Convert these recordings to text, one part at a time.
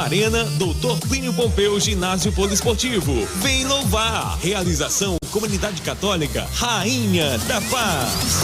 Arena Dr. Plínio Pompeu Ginásio Poliesportivo. Vem louvar. Realização Comunidade Católica Rainha da Paz.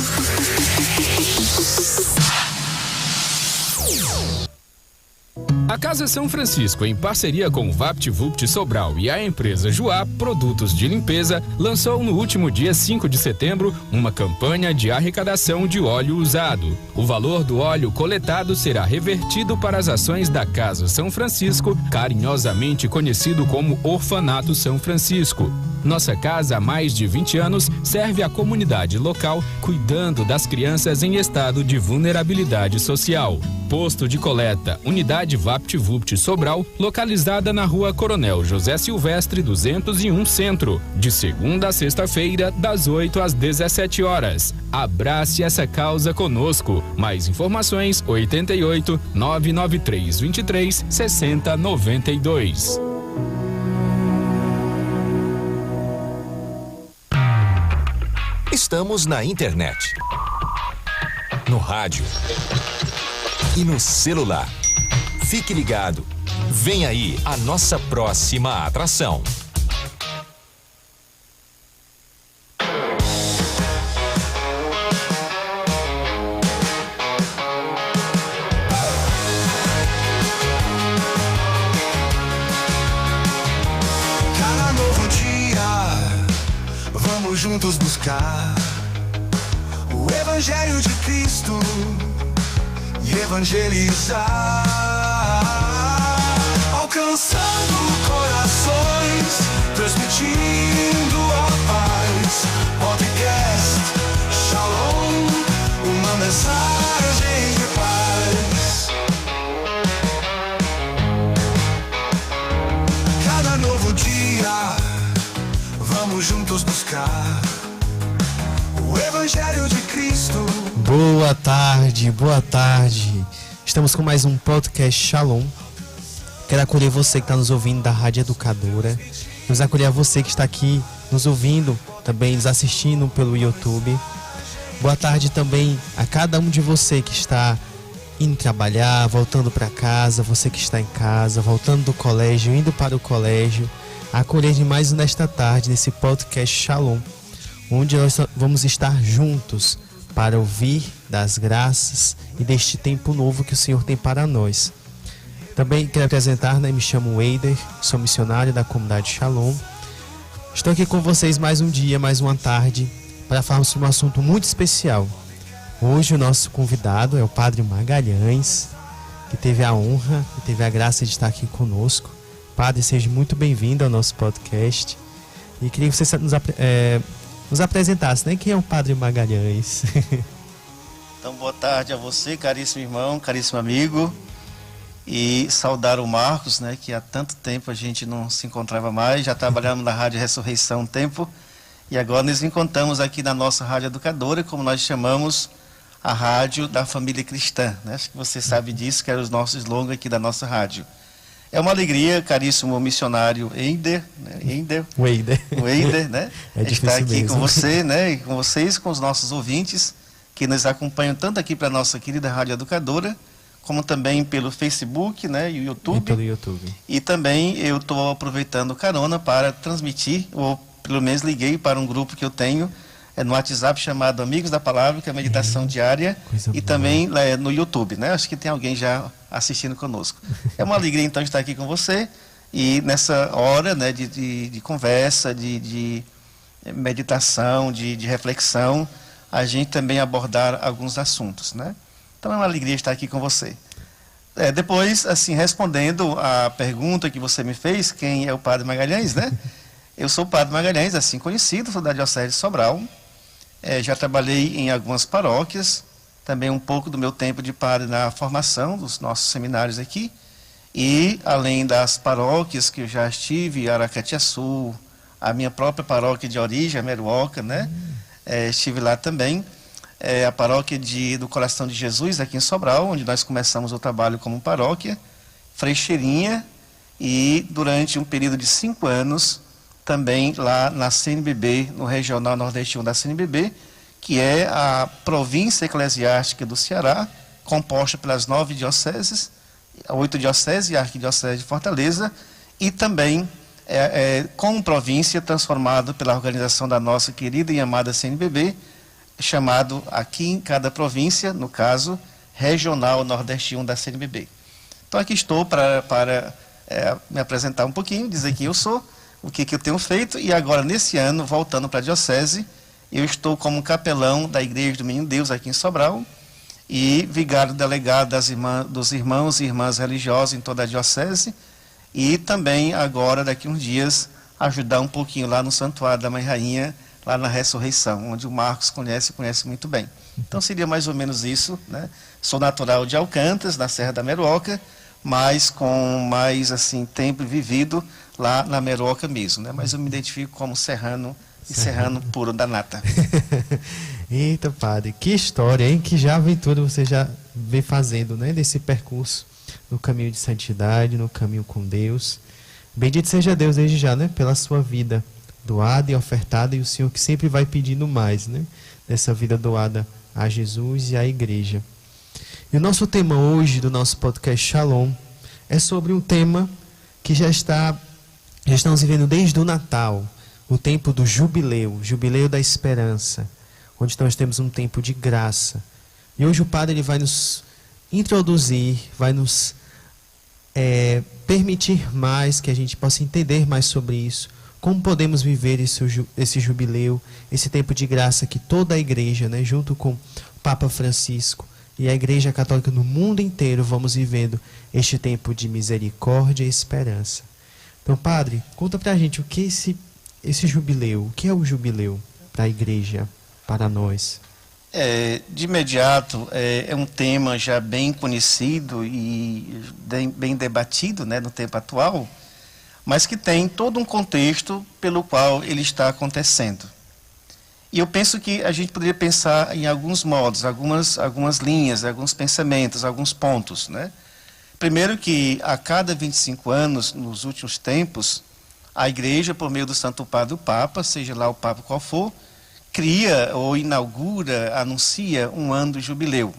A Casa São Francisco, em parceria com o VaptVupt Sobral e a empresa Joá Produtos de Limpeza, lançou no último dia 5 de setembro uma campanha de arrecadação de óleo usado. O valor do óleo coletado será revertido para as ações da Casa São Francisco, carinhosamente conhecido como Orfanato São Francisco. Nossa casa há mais de 20 anos serve à comunidade local, cuidando das crianças em estado de vulnerabilidade social. Posto de coleta, unidade VaptVupt Sobral, localizada na rua Coronel José Silvestre 201 Centro, de segunda a sexta-feira, das 8 às 17 horas. Abrace essa causa conosco. Mais informações, 88 993 23 60 92. Estamos na internet, no rádio e no celular. Fique ligado. Vem aí a nossa próxima atração. Cada novo dia, vamos juntos buscar o Evangelho de Cristo e evangelizar, alcançando corações, transmitindo a paz. Podcast Shalom, uma mensagem de paz. Cada novo dia, vamos juntos buscar o Evangelho de Cristo. Boa tarde, boa tarde. Estamos com mais um podcast Shalom. Quero acolher você que está nos ouvindo da Rádio Educadora. Quero acolher você que está aqui nos ouvindo, também nos assistindo pelo YouTube. Boa tarde também a cada um de você que está indo trabalhar, voltando para casa, você que está em casa, voltando do colégio, indo para o colégio. Acolher de mais nesta tarde, nesse podcast Shalom, onde nós vamos estar juntos para ouvir das graças e deste tempo novo que o Senhor tem para nós. Também quero apresentar, me chamo Eider, sou missionário da comunidade Shalom. Estou aqui com vocês mais um dia, mais uma tarde, para falarmos sobre um assunto muito especial. Hoje o nosso convidado é o Padre Magalhães, que teve a honra e teve a graça de estar aqui conosco. Padre, seja muito bem-vindo ao nosso podcast. E queria que você nos apresentasse, né? Quem é o Padre Magalhães? Então, boa tarde a você, caríssimo irmão, caríssimo amigo. E saudar o Marcos, né? Que há tanto tempo a gente não se encontrava mais. Já trabalhamos na Rádio Ressurreição um tempo. E agora nos encontramos aqui na nossa Rádio Educadora, como nós chamamos a Rádio da Família Cristã, né? Acho que você sabe disso, que era o nosso slogan aqui da nossa rádio. É uma alegria, caríssimo missionário Eider, né? O Eider, né? Estar aqui mesmo com você, né? E com vocês, com os nossos ouvintes, que nos acompanham tanto aqui para a nossa querida Rádio Educadora, como também pelo Facebook, né? E o YouTube. E pelo YouTube. E também eu estou aproveitando carona para transmitir, ou pelo menos liguei para um grupo que eu tenho no WhatsApp chamado Amigos da Palavra, que é a meditação diária, e boa. Também no YouTube, né? Acho que tem alguém já assistindo conosco. É uma alegria então estar aqui com você e nessa hora, né, de conversa, de meditação, de reflexão, a gente também abordar alguns assuntos, né? Então é uma alegria estar aqui com você. Depois, assim, respondendo a pergunta que você me fez, quem é o Padre Magalhães, né? Eu sou o Padre Magalhães, assim conhecido, sou da Diocese de Sobral. Já trabalhei em algumas paróquias, também um pouco do meu tempo de padre na formação dos nossos seminários aqui. E, além das paróquias que eu já estive, Aracatiaçu, a minha própria paróquia de origem, a Meruoca, né? Estive lá também. A paróquia do Coração de Jesus, aqui em Sobral, onde nós começamos o trabalho como paróquia, Freixeirinha, e durante um período de 5 anos, também lá na CNBB, no Regional Nordeste 1 da CNBB, que é a província eclesiástica do Ceará, composta pelas 9 dioceses, 8 dioceses e a Arquidiocese de Fortaleza, e também como província transformado pela organização da nossa querida e amada CNBB, chamado aqui em cada província, no caso, Regional Nordeste 1 da CNBB. Então aqui estou para me apresentar um pouquinho, dizer quem eu sou, o que eu tenho feito, e agora nesse ano, voltando para a Diocese, eu estou como capelão da Igreja do Menino Deus aqui em Sobral, e vigário delegado dos irmãos e irmãs religiosos em toda a Diocese, e também agora, daqui uns dias, ajudar um pouquinho lá no Santuário da Mãe Rainha, lá na Ressurreição, onde o Marcos conhece muito bem. Então seria mais ou menos isso, né? Sou natural de Alcantas, na Serra da Meroca, mas com mais assim tempo vivido lá na Meroca mesmo, né? Mas eu me identifico como serrano, e serrano puro da nata. Eita, padre, que história, hein? Que já aventura você já vem fazendo, né? Desse percurso no caminho de santidade, no caminho com Deus. Bendito seja Deus desde já, né? Pela sua vida doada e ofertada, e o Senhor que sempre vai pedindo mais, né? Dessa vida doada a Jesus e à Igreja. E o nosso tema hoje do nosso podcast Shalom é sobre um tema que já estamos vivendo desde o Natal, o tempo do jubileu, jubileu da esperança, onde nós temos um tempo de graça. E hoje o Padre ele vai nos introduzir, vai nos permitir mais que a gente possa entender mais sobre isso, como podemos viver esse jubileu, esse tempo de graça que toda a Igreja, né, junto com o Papa Francisco e a Igreja Católica no mundo inteiro, vamos vivendo este tempo de misericórdia e esperança. Então, Padre, conta pra gente o que é esse jubileu, o que é o jubileu para a Igreja, para nós? De imediato, é um tema já bem conhecido e bem debatido, né, no tempo atual, mas que tem todo um contexto pelo qual ele está acontecendo. E eu penso que a gente poderia pensar em alguns modos, algumas linhas, alguns pensamentos, alguns pontos, né? Primeiro que a cada 25 anos, nos últimos tempos, a Igreja, por meio do Santo Padre, o Papa, seja lá o Papa qual for, cria ou inaugura, anuncia um ano do jubileu.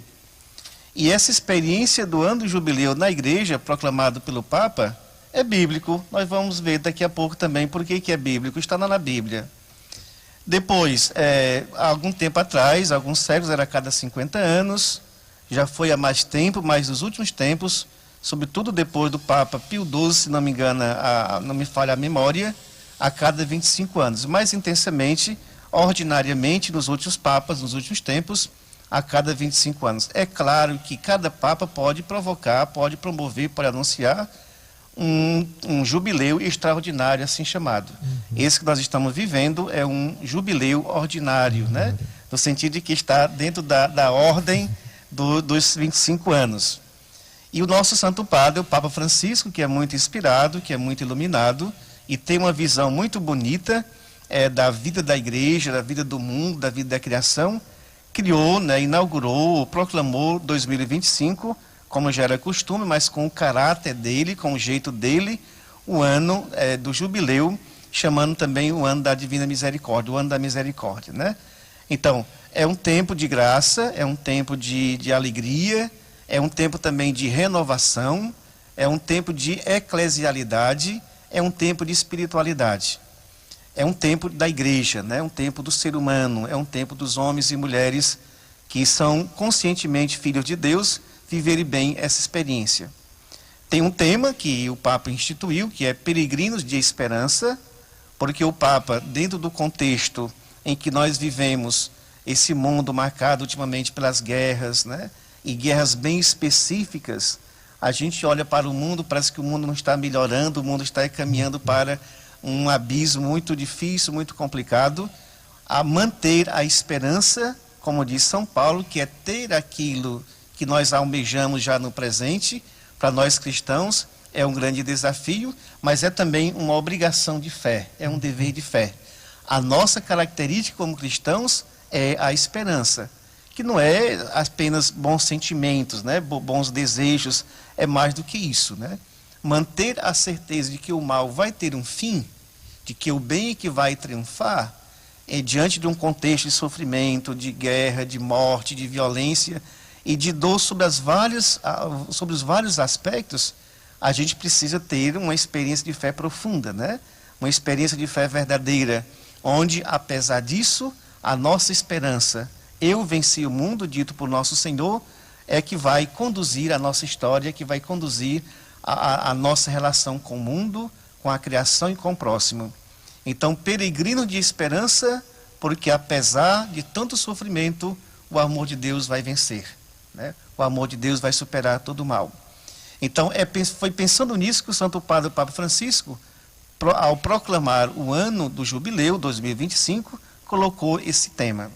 E essa experiência do ano do jubileu na Igreja, proclamado pelo Papa, é bíblico. Nós vamos ver daqui a pouco também por que é bíblico. Está na Bíblia. Depois, há algum tempo atrás, alguns séculos, era a cada 50 anos, já foi há mais tempo, mas nos últimos tempos, sobretudo depois do Papa Pio XII, se não me engano, não me falha a memória, a cada 25 anos. Mais intensamente, ordinariamente, nos últimos papas, nos últimos tempos, a cada 25 anos. É claro que cada Papa pode provocar, pode promover, pode anunciar um jubileu extraordinário, assim chamado. Esse que nós estamos vivendo é um jubileu ordinário, né? No sentido de que está dentro da ordem dos 25 anos. E o nosso Santo Padre, o Papa Francisco, que é muito inspirado, que é muito iluminado e tem uma visão muito bonita da vida da Igreja, da vida do mundo, da vida da criação, criou, né, inaugurou, proclamou 2025, como já era costume, mas com o caráter dele, com o jeito dele, o ano do jubileu, chamando também o ano da Divina Misericórdia, o ano da misericórdia, né? Então, é um tempo de graça, é um tempo de alegria, é um tempo também de renovação, é um tempo de eclesialidade, é um tempo de espiritualidade. É um tempo da Igreja, né? Um tempo do ser humano, é um tempo dos homens e mulheres que são conscientemente filhos de Deus, viverem bem essa experiência. Tem um tema que o Papa instituiu, que é Peregrinos de Esperança, porque o Papa, dentro do contexto em que nós vivemos, esse mundo marcado ultimamente pelas guerras, né? E guerras bem específicas, a gente olha para o mundo, parece que o mundo não está melhorando, o mundo está caminhando para um abismo muito difícil, muito complicado. A manter a esperança, como diz São Paulo, que é ter aquilo que nós almejamos já no presente, para nós cristãos, é um grande desafio, mas é também uma obrigação de fé, é um dever de fé. A nossa característica como cristãos é a esperança, que não é apenas bons sentimentos, né? Bons desejos, é mais do que isso, né? Manter a certeza de que o mal vai ter um fim, de que o bem é que vai triunfar, diante de um contexto de sofrimento, de guerra, de morte, de violência, e de dor sobre os vários aspectos, a gente precisa ter uma experiência de fé profunda, né? Uma experiência de fé verdadeira, onde, apesar disso, a nossa esperança, eu venci o mundo, dito por nosso Senhor, é que vai conduzir a nossa história, que vai conduzir a nossa relação com o mundo, com a criação e com o próximo. Então, peregrino de esperança, porque apesar de tanto sofrimento, o amor de Deus vai vencer, né? O amor de Deus vai superar todo o mal. Então, foi pensando nisso que o Santo Padre Papa Francisco, ao proclamar o ano do jubileu, 2025, colocou esse tema.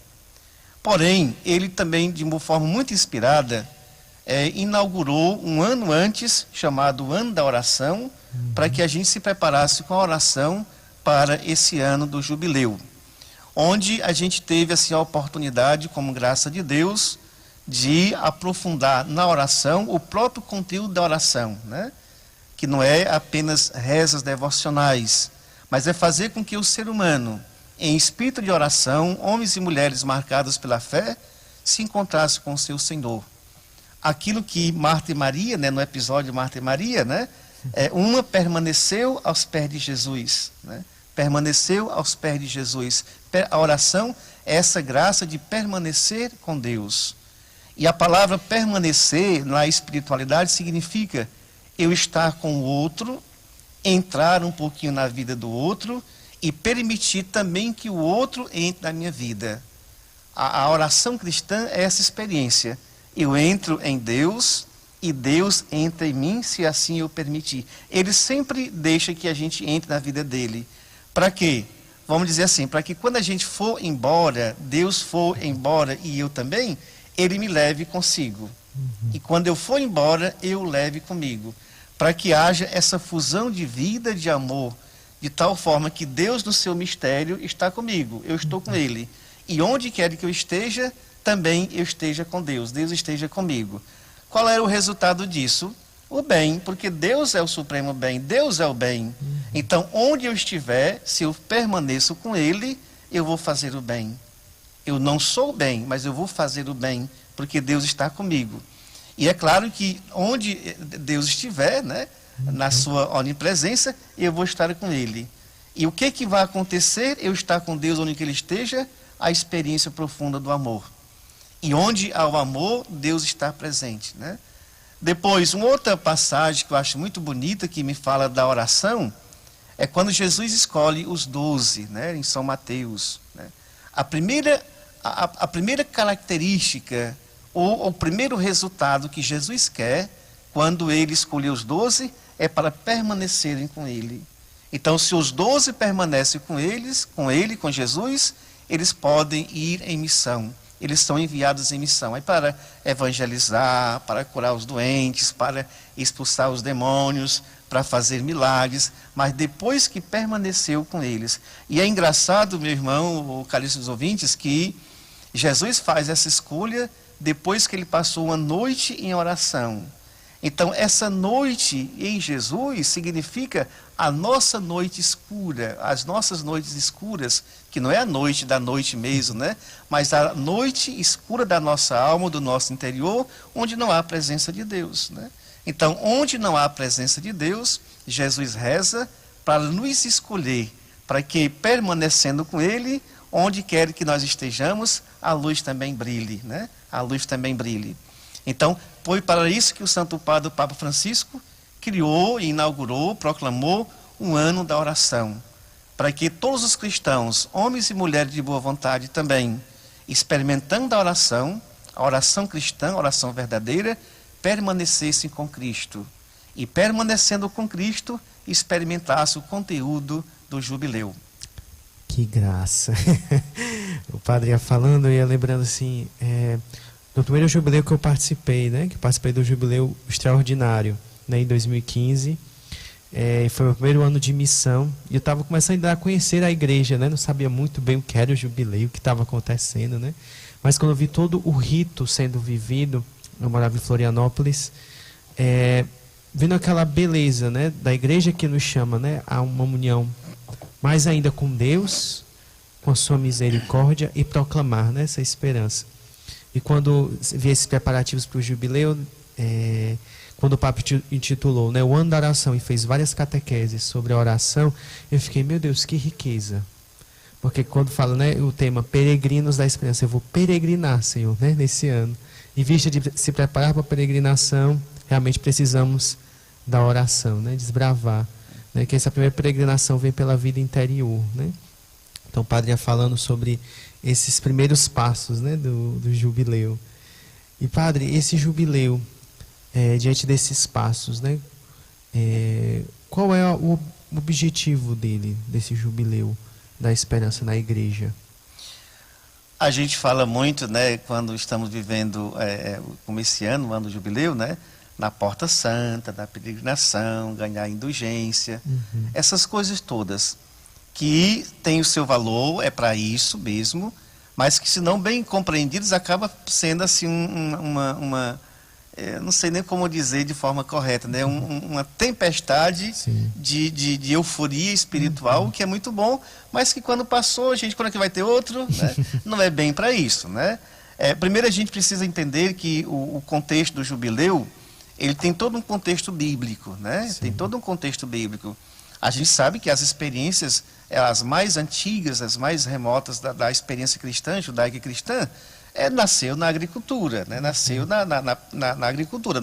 Porém, ele também, de uma forma muito inspirada, inaugurou um ano antes, chamado Ano da Oração, para que a gente se preparasse com a oração para esse ano do jubileu, onde a gente teve assim, a oportunidade, como graça de Deus, de aprofundar na oração o próprio conteúdo da oração, né? Que não é apenas rezas devocionais, mas é fazer com que o ser humano, em espírito de oração, homens e mulheres marcados pela fé, se encontrasse com o seu Senhor. Aquilo que Marta e Maria, né, no episódio de Marta e Maria, né, uma permaneceu aos pés de Jesus, né? Permaneceu aos pés de Jesus. A oração é essa graça de permanecer com Deus. E a palavra permanecer na espiritualidade significa eu estar com o outro, entrar um pouquinho na vida do outro e permitir também que o outro entre na minha vida. A oração cristã é essa experiência. Eu entro em Deus e Deus entra em mim, se assim eu permitir. Ele sempre deixa que a gente entre na vida dele. Para quê? Vamos dizer assim, para que quando a gente for embora, Deus for embora e eu também, ele me leve consigo. E quando eu for embora, eu o leve comigo. Para que haja essa fusão de vida, de amor, de tal forma que Deus no seu mistério está comigo, eu estou com ele. E onde quer que eu esteja, também eu esteja com Deus, Deus esteja comigo. Qual é o resultado disso? O bem, porque Deus é o supremo bem, Deus é o bem. Então, onde eu estiver, se eu permaneço com ele, eu vou fazer o bem. Eu não sou o bem, mas eu vou fazer o bem, porque Deus está comigo. E é claro que onde Deus estiver, né, na sua onipresença, eu vou estar com ele. E o que vai acontecer? Eu estar com Deus onde que ele esteja, a experiência profunda do amor. E onde há o amor, Deus está presente, né? Depois, uma outra passagem que eu acho muito bonita, que me fala da oração, é quando Jesus escolhe os 12, né, em São Mateus, né? A primeira característica, ou o primeiro resultado que Jesus quer, quando ele escolheu os 12, é para permanecerem com ele. Então, se os 12 permanecem com ele, com Jesus, eles podem ir em missão. Eles são enviados em missão. Aí para evangelizar, para curar os doentes, para expulsar os demônios, para fazer milagres, mas depois que permaneceu com eles. E é engraçado, meu irmão, caríssimos ouvintes, que Jesus faz essa escolha depois que ele passou uma noite em oração. Então, essa noite em Jesus significa a nossa noite escura, as nossas noites escuras, que não é a noite da noite mesmo, né? Mas a noite escura da nossa alma, do nosso interior, onde não há a presença de Deus, né? Então, onde não há a presença de Deus, Jesus reza para nos escolher, para que, permanecendo com Ele, onde quer que nós estejamos, a luz também brilhe, né? A luz também brilhe. Então, foi para isso que o Santo Padre, o Papa Francisco, criou, inaugurou, proclamou um ano da oração, para que todos os cristãos, homens e mulheres de boa vontade também, experimentando a oração cristã, a oração verdadeira, permanecessem com Cristo. E permanecendo com Cristo, experimentasse o conteúdo do jubileu. Que graça! O padre ia falando, eu ia lembrando assim, no primeiro jubileu que eu participei, né, que participei do jubileu extraordinário, né, em 2015, foi o primeiro ano de missão, e eu estava começando a conhecer a igreja, né, não sabia muito bem o que era o jubileu, o que estava acontecendo, né, mas quando eu vi todo o rito sendo vivido, eu morava em Florianópolis, vendo aquela beleza, né, da igreja que nos chama, né, a uma união mais ainda com Deus, com a sua misericórdia, e proclamar, né, essa esperança. E quando vi esses preparativos para o jubileu, quando o Papa intitulou, né, o ano da oração, e fez várias catequeses sobre a oração, eu fiquei, meu Deus, que riqueza. Porque quando fala, né, o tema peregrinos da esperança, eu vou peregrinar, Senhor, né, nesse ano. Em vista de se preparar para a peregrinação, realmente precisamos da oração, né, desbravar, né, que essa primeira peregrinação vem pela vida interior, né. Então o Padre ia falando sobre esses primeiros passos, né, do jubileu. E Padre, esse jubileu, diante desses passos, né, qual é o objetivo dele, desse jubileu da esperança na igreja? A gente fala muito, né, quando estamos vivendo como esse ano, o ano do jubileu, né, na Porta Santa, da peregrinação, ganhar indulgência, essas coisas todas, que tem o seu valor, é para isso mesmo, mas que, se não bem compreendidos, acaba sendo assim não sei nem como dizer de forma correta, né? Uma tempestade de euforia espiritual, que é muito bom, mas que quando passou, quando é que vai ter outro? Né? Não é bem para isso, né? Primeiro a gente precisa entender que o contexto do jubileu, ele tem todo um contexto bíblico, né? Sim. Tem todo um contexto bíblico. A gente sabe que as experiências, as mais antigas, as mais remotas da experiência cristã, judaica e cristã, nasceu na agricultura, né? Nasceu na agricultura,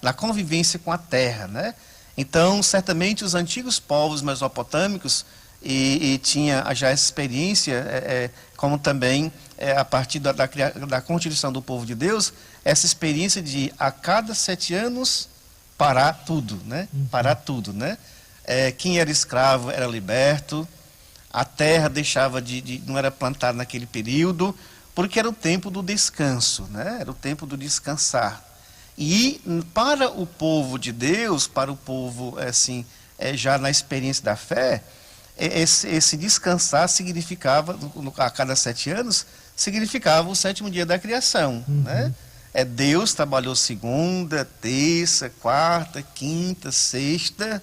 na convivência com a terra, né? Então, certamente, os antigos povos mesopotâmicos e tinha já essa experiência, como também a partir da constituição do povo de Deus, essa experiência de a cada 7 anos parar tudo, né? Parar tudo, né? Quem era escravo era liberto, a terra deixava não era plantada naquele período, porque era o tempo do descanso, né? Era o tempo do descansar. E para o povo de Deus, para o povo assim, já na experiência da fé, esse descansar significava, a cada 7 anos, significava o 7º dia da criação, né? Deus trabalhou segunda, terça, quarta, quinta, sexta.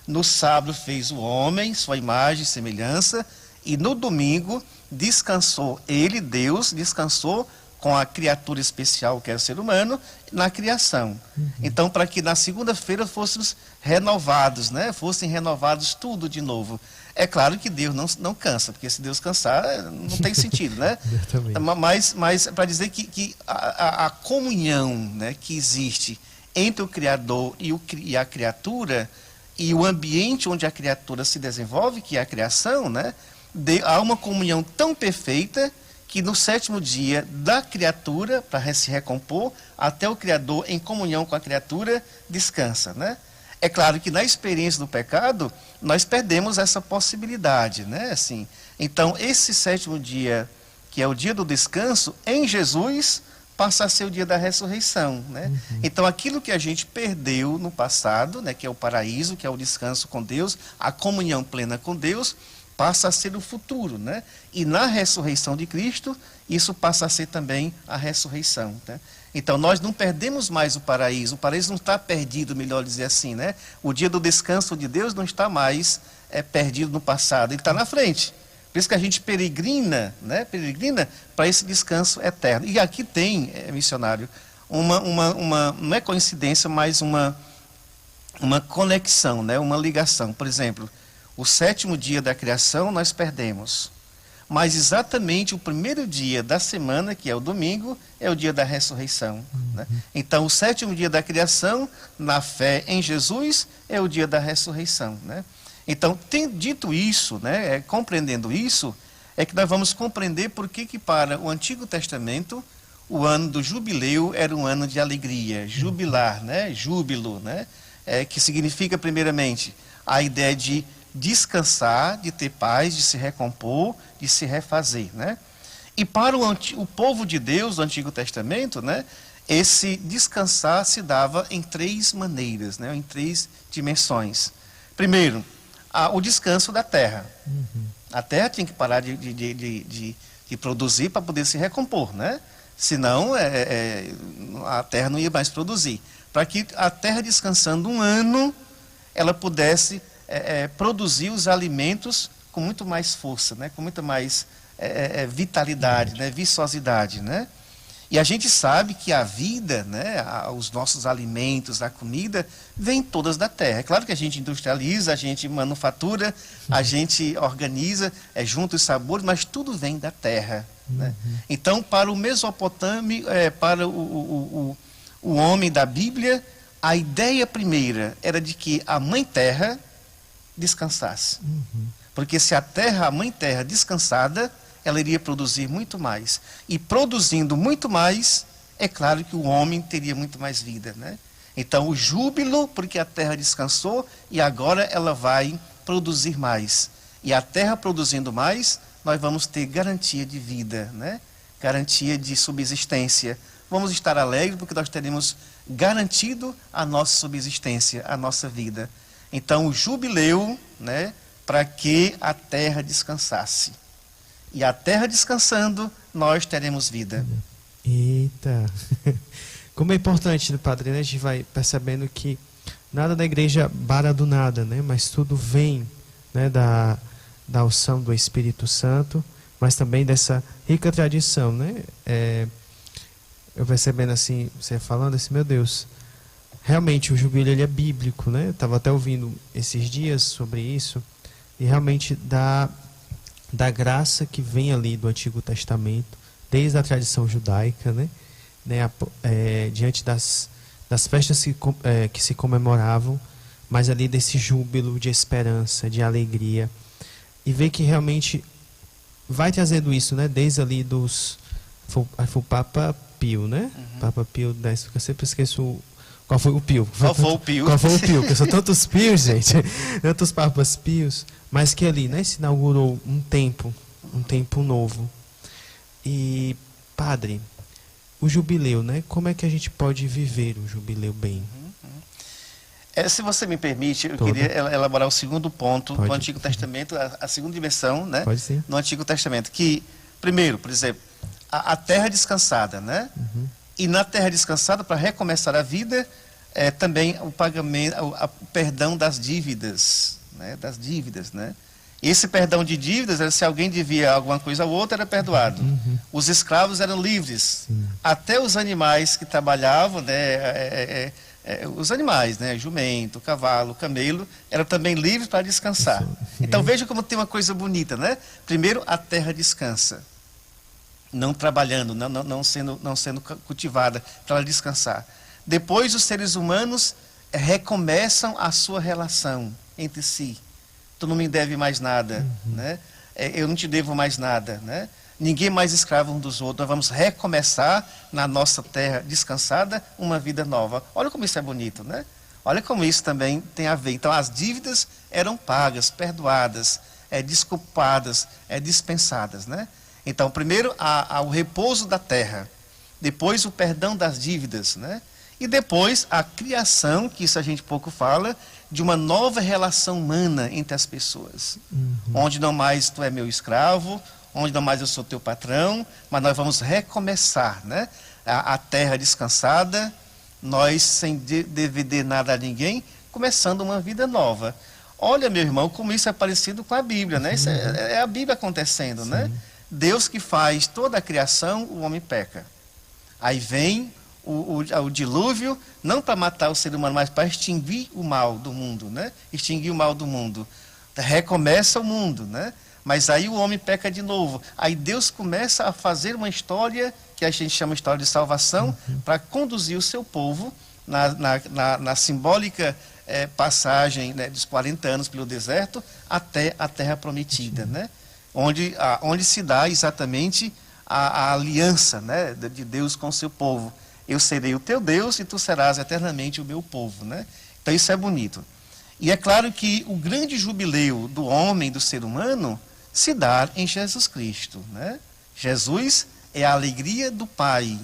No sábado fez o homem, sua imagem e semelhança, e no domingo descansou ele, Deus, descansou com a criatura especial que era o ser humano, na criação. Então, para que na segunda-feira fôssemos renovados, né? Fossem renovados tudo de novo. É claro que Deus não cansa, porque se Deus cansar, não tem sentido, né? Mas para dizer que a comunhão, né, que existe entre o Criador e a criatura, e o ambiente onde a criatura se desenvolve, que é a criação, né? Há uma comunhão tão perfeita que no 7º dia da criatura, para se recompor, até o Criador, em comunhão com a criatura, descansa, né? É claro que na experiência do pecado, nós perdemos essa possibilidade, né? Assim, então, esse 7º dia, que é o dia do descanso, em Jesus, passa a ser o dia da ressurreição, né? Então, aquilo que a gente perdeu no passado, né, que é o paraíso, que é o descanso com Deus, a comunhão plena com Deus, passa a ser o futuro, né? E na ressurreição de Cristo, isso passa a ser também a ressurreição, né? Então, nós não perdemos mais o paraíso não está perdido, melhor dizer assim, né? O dia do descanso de Deus não está mais perdido no passado, ele está na frente. Por isso que a gente peregrina, né? Peregrina para esse descanso eterno. E aqui tem, missionário, não é coincidência, mas uma conexão, né? Uma ligação. Por exemplo, o 7º dia da criação nós perdemos. Mas exatamente o primeiro dia da semana, que é o domingo, é o dia da ressurreição, né? Então, o 7º dia da criação, na fé em Jesus, é o dia da ressurreição, né? Então, dito isso, né, compreendendo isso, é que nós vamos compreender por que para o Antigo Testamento, o ano do jubileu era um ano de alegria, jubilar, né, júbilo, né, que significa, primeiramente, a ideia de descansar, de ter paz, de se recompor, de se refazer, né? E para o povo de Deus do Antigo Testamento, né, esse descansar se dava em 3 maneiras, né, em 3 dimensões. Primeiro, o descanso da terra. A terra tinha que parar de produzir para poder se recompor, né? Senão a terra não ia mais produzir. Para que a terra, descansando um ano, ela pudesse produzir os alimentos com muito mais força, né? Com muita mais vitalidade, né? Viçosidade, né? E a gente sabe que a vida, né, os nossos alimentos, a comida, vêm todas da terra. É claro que a gente industrializa, a gente manufatura, a gente organiza, junta os sabores, mas tudo vem da terra. Né? Então, para o Mesopotâmio, para o homem da Bíblia, a ideia primeira era de que a mãe terra descansasse. Porque se a mãe terra descansada, ela iria produzir muito mais. E produzindo muito mais, é claro que o homem teria muito mais vida, né? Então, o júbilo, porque a terra descansou e agora ela vai produzir mais. E a terra produzindo mais, nós vamos ter garantia de vida, né? Garantia de subsistência. Vamos estar alegres porque nós teremos garantido a nossa subsistência, a nossa vida. Então, o jubileu, né, para que a terra descansasse. E a terra descansando, nós teremos vida. Eita! Como é importante, Padre, né? A gente vai percebendo que nada da igreja bara do nada, né? Mas tudo vem, né, da unção do Espírito Santo, mas também dessa rica tradição, né? Eu percebendo assim, você falando assim, meu Deus, realmente o jubileu ele é bíblico, né? Eu estava até ouvindo esses dias sobre isso, e realmente da graça que vem ali do Antigo Testamento, desde a tradição judaica, né? Diante das festas que se comemoravam, mas ali desse júbilo de esperança, de alegria, e ver que realmente vai trazendo isso, né? Desde ali foi o Papa Pio, né? Papa Pio X, eu sempre esqueço qual foi o Pio. Qual foi o Pio? Qual foi o Pio? Porque são tantos Pios, gente, tantos Papas Pios, mas que ali, né, se inaugurou um tempo novo. E, Padre, o jubileu, né? Como é que a gente pode viver o jubileu bem? Se você me permite, eu queria elaborar o segundo ponto do Antigo Testamento, a segunda dimensão, né? Pode sim. No Antigo Testamento, que, primeiro, por exemplo, a terra descansada, né? E na terra descansada, para recomeçar a vida, também o pagamento, o perdão das dívidas, né? Das dívidas, né? Esse perdão de dívidas era se alguém devia alguma coisa ou outra, era perdoado. Os escravos eram livres. Até os animais que trabalhavam, né? Os animais, né? Jumento, cavalo, camelo, eram também livres para descansar. Então veja como tem uma coisa bonita, né? Primeiro, a terra descansa, não trabalhando, não sendo cultivada para ela descansar. Depois, os seres humanos recomeçam a sua relação entre si. Tu não me deve mais nada, né? Eu não te devo mais nada, né? Ninguém mais escravo um dos outros. Nós vamos recomeçar na nossa terra descansada uma vida nova. Olha como isso é bonito, né? Olha como isso também tem a ver. Então, as dívidas eram pagas, perdoadas, desculpadas, dispensadas, né? Então, primeiro, o repouso da terra. Depois, o perdão das dívidas, né? E depois, a criação, que isso a gente pouco fala, de uma nova relação humana entre as pessoas. Onde não mais tu é meu escravo, onde não mais eu sou teu patrão, mas nós vamos recomeçar, né? A terra descansada, nós sem dever nada a ninguém, começando uma vida nova. Olha, meu irmão, como isso é parecido com a Bíblia, né? Isso é a Bíblia acontecendo, né? Deus que faz toda a criação, o homem peca. Aí vem o dilúvio, não para matar o ser humano, mas para extinguir o mal do mundo, né? Extinguir o mal do mundo. Recomeça o mundo, né? Mas aí o homem peca de novo. Aí Deus começa a fazer uma história, que a gente chama de história de salvação, para conduzir o seu povo na simbólica passagem, né, dos 40 anos pelo deserto até a terra prometida, né? Onde se dá exatamente a aliança, né, de Deus com o seu povo. Eu serei o teu Deus e tu serás eternamente o meu povo, né? Então isso é bonito. E é claro que o grande jubileu do homem, do ser humano, se dá em Jesus Cristo, né? Jesus é a alegria do Pai,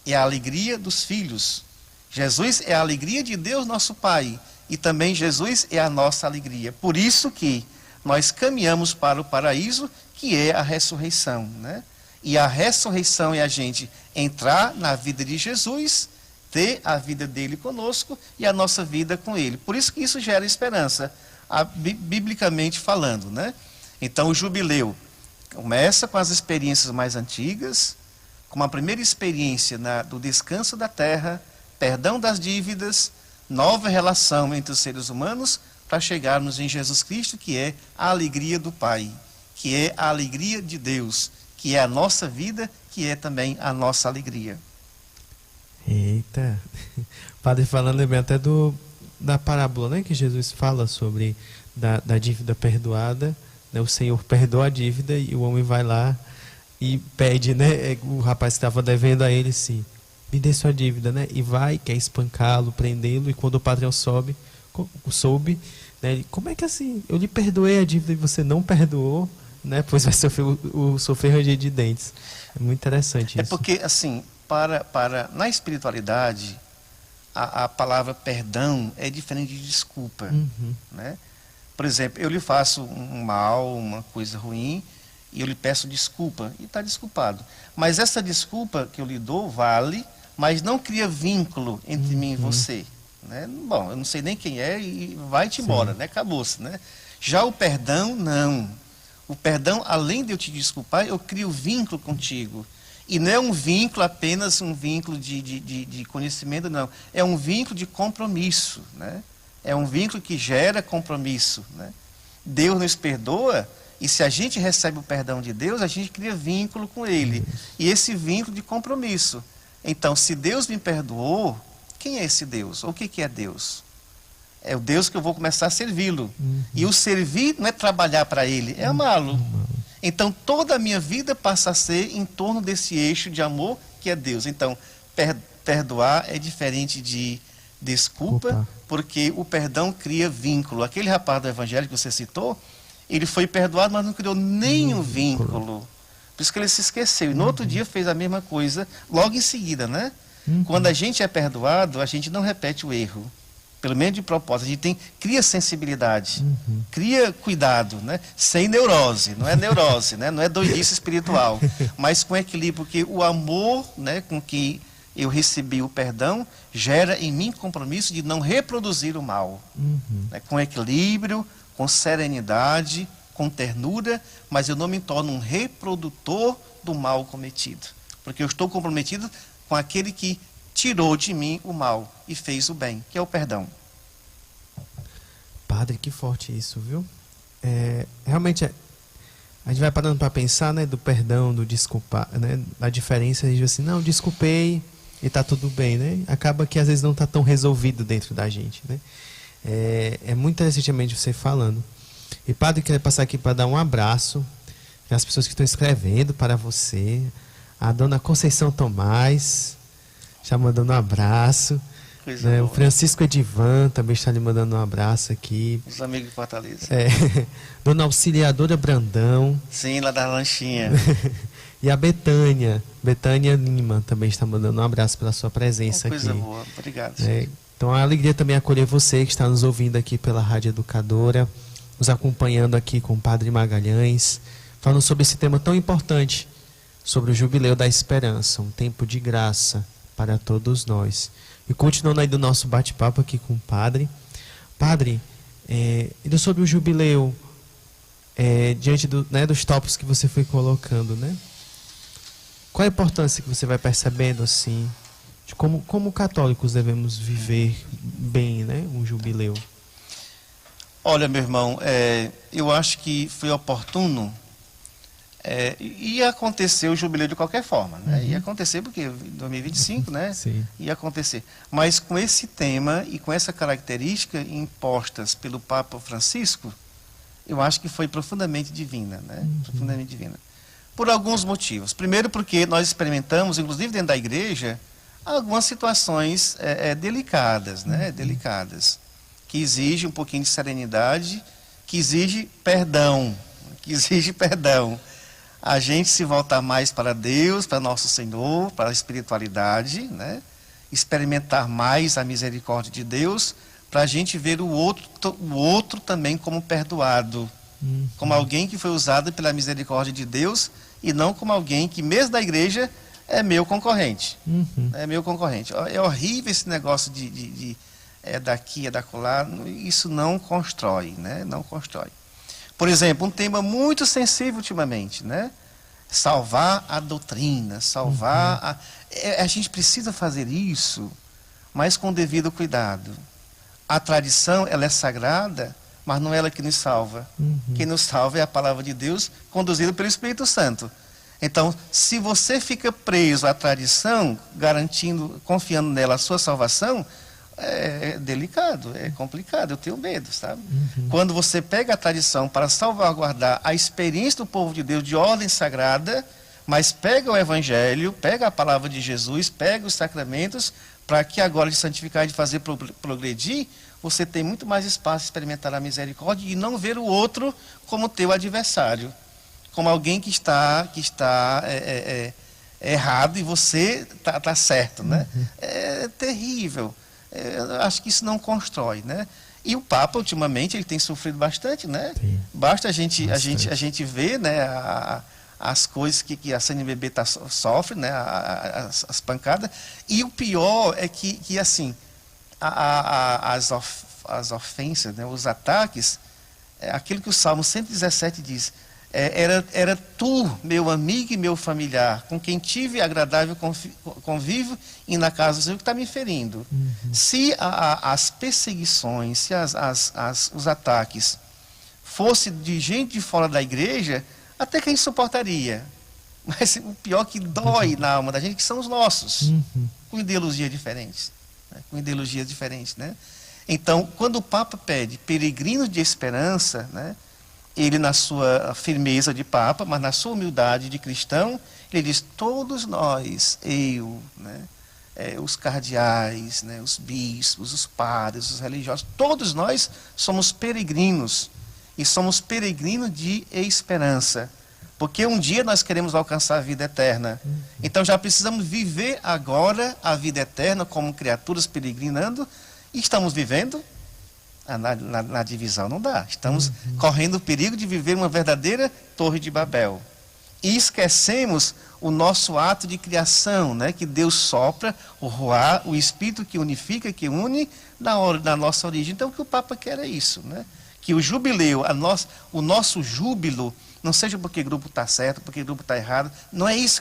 é a alegria dos filhos. Jesus é a alegria de Deus, nosso Pai, e também Jesus é a nossa alegria. Por isso que nós caminhamos para o paraíso, que é a ressurreição, né? E a ressurreição é a gente entrar na vida de Jesus, ter a vida dele conosco e a nossa vida com ele. Por isso que isso gera esperança, biblicamente falando, né? Então o jubileu começa com as experiências mais antigas, como a primeira experiência do descanso da terra, perdão das dívidas, nova relação entre os seres humanos, para chegarmos em Jesus Cristo, que é a alegria do Pai, que é a alegria de Deus, que é a nossa vida, que é também a nossa alegria. Eita, Padre, falando bem até da parábola, né, que Jesus fala sobre da dívida perdoada, né, o Senhor perdoa a dívida e o homem vai lá e pede, né, o rapaz que estava devendo a ele, sim, me dê sua dívida, né, e vai, quer espancá-lo, prendê-lo, e quando o patrão soube, né, como é que assim, eu lhe perdoei a dívida e você não perdoou, né, pois vai sofrer ranger de dentes. É muito interessante isso. É porque, assim, na espiritualidade, a palavra perdão é diferente de desculpa, né? Por exemplo, eu lhe faço um mal, uma coisa ruim, e eu lhe peço desculpa, e está desculpado. Mas essa desculpa que eu lhe dou vale, mas não cria vínculo entre mim e você, né? Bom, eu não sei nem quem é e vai-te embora, né? Acabou-se, né? Já o perdão, não. O perdão, além de eu te desculpar, eu crio vínculo contigo. E não é um vínculo apenas um vínculo de conhecimento, não. É um vínculo de compromisso, né? É um vínculo que gera compromisso, né? Deus nos perdoa, e se a gente recebe o perdão de Deus, a gente cria vínculo com Ele. E esse vínculo de compromisso. Então, se Deus me perdoou, quem é esse Deus? Ou o que é Deus? É o Deus que eu vou começar a servi-lo. E o servir não é trabalhar para Ele, é amá-lo. Então, toda a minha vida passa a ser em torno desse eixo de amor que é Deus. Então, perdoar é diferente de desculpa, porque o perdão cria vínculo. Aquele rapaz do Evangelho que você citou, ele foi perdoado, mas não criou nenhum vínculo. Por isso que ele se esqueceu. E no outro dia fez a mesma coisa, logo em seguida, né? Quando a gente é perdoado, a gente não repete o erro. Pelo menos de propósito. A gente cria sensibilidade, cria cuidado, né? Sem neurose. Não é neurose, né? Não é doidice espiritual. Mas com equilíbrio, porque o amor, né, com que eu recebi o perdão, gera em mim compromisso de não reproduzir o mal. Né? Com equilíbrio, com serenidade, com ternura, mas eu não me torno um reprodutor do mal cometido. Porque eu estou comprometido com aquele que tirou de mim o mal e fez o bem, que é o perdão. Padre, que forte isso, viu? Realmente, a gente vai parando para pensar, né, do perdão, do desculpar, né, a diferença, a gente diz assim, não, desculpei e está tudo bem, né? Acaba que às vezes não está tão resolvido dentro da gente, né? É muito interessantemente você falando. E Padre, queria passar aqui para dar um abraço às pessoas que estão escrevendo para você, a dona Conceição Tomás, já mandando um abraço, né? O Francisco Edivan também está lhe mandando um abraço aqui. Os amigos de Fortaleza. Dona Auxiliadora Brandão. Sim, lá da lanchinha. E a Betânia Lima também está mandando um abraço pela sua presença aqui. Coisa boa, obrigado. Então, a alegria também é acolher você que está nos ouvindo aqui pela Rádio Educadora, nos acompanhando aqui com o Padre Magalhães, falando sobre esse tema tão importante, sobre o Jubileu da Esperança, um tempo de graça para todos nós. E continuando aí do nosso bate-papo aqui com o Padre. Padre, ainda sobre o Jubileu, diante dos tópicos que você foi colocando, né? Qual a importância que você vai percebendo, assim, de como católicos devemos viver bem, né, um jubileu? Olha, meu irmão, eu acho que foi oportuno, ia acontecer o jubileu de qualquer forma, né? Ia acontecer porque 2025, né? Sim. Ia acontecer. Mas com esse tema e com essa característica impostas pelo Papa Francisco, eu acho que foi profundamente divina, né? Profundamente divina. Por alguns motivos. Primeiro porque nós experimentamos, inclusive dentro da igreja, algumas situações delicadas, né? Delicadas, que exigem um pouquinho de serenidade, que exige perdão, a gente se voltar mais para Deus, para nosso Senhor, para a espiritualidade, né? Experimentar mais a misericórdia de Deus, para a gente ver o outro também como perdoado, como alguém que foi usado pela misericórdia de Deus, e não como alguém que, mesmo da igreja, é meu concorrente. É meu concorrente. É horrível esse negócio de daqui, é da colar. Isso não constrói, né? Não constrói. Por exemplo, um tema muito sensível ultimamente, né? salvar a doutrina, salvar a gente precisa fazer isso, mas com devido cuidado. A tradição, ela é sagrada, mas não é ela que nos salva. Quem nos salva é a palavra de Deus, conduzida pelo Espírito Santo. Então, se você fica preso à tradição, garantindo, confiando nela a sua salvação, é delicado, é complicado, eu tenho medo, sabe? Quando você pega a tradição para salvaguardar a experiência do povo de Deus de ordem sagrada, mas pega o Evangelho, pega a palavra de Jesus, pega os sacramentos, para que agora de santificar e de fazer progredir, você tem muito mais espaço de experimentar a misericórdia e não ver o outro como teu adversário, como alguém que está errado e você está certo, né? É terrível. Acho que isso não constrói, né? E o Papa, ultimamente, ele tem sofrido bastante, né? Sim. Basta a gente ver, né, as coisas que a CNBB sofre, né, as pancadas. E o pior é que assim, as ofensas, né, os ataques, aquilo que o Salmo 117 diz, era tu, meu amigo e meu familiar, com quem tive agradável convívio e na casa do Senhor, que está me ferindo. Se as perseguições, se os ataques fossem de gente de fora da igreja, até que a gente suportaria. Mas o pior que dói na alma da gente, que são os nossos, com ideologias diferentes. Né? Então, quando o Papa pede peregrinos de esperança, né, ele na sua firmeza de Papa, mas na sua humildade de cristão, ele diz, todos nós, né, os cardeais, né, os bispos, os padres, os religiosos, todos nós somos peregrinos, e somos peregrinos de esperança, porque um dia nós queremos alcançar a vida eterna. Então já precisamos viver agora a vida eterna como criaturas peregrinando, e estamos vivendo. Na divisão não dá. Estamos correndo o perigo de viver uma verdadeira Torre de Babel. E esquecemos o nosso ato de criação, né? Que Deus sopra, o Ruá, o Espírito que unifica, que une na nossa origem. Então o que o Papa quer é isso, né? Que o jubileu, o nosso júbilo, não seja porque o grupo está certo, porque o grupo está errado. Não é isso,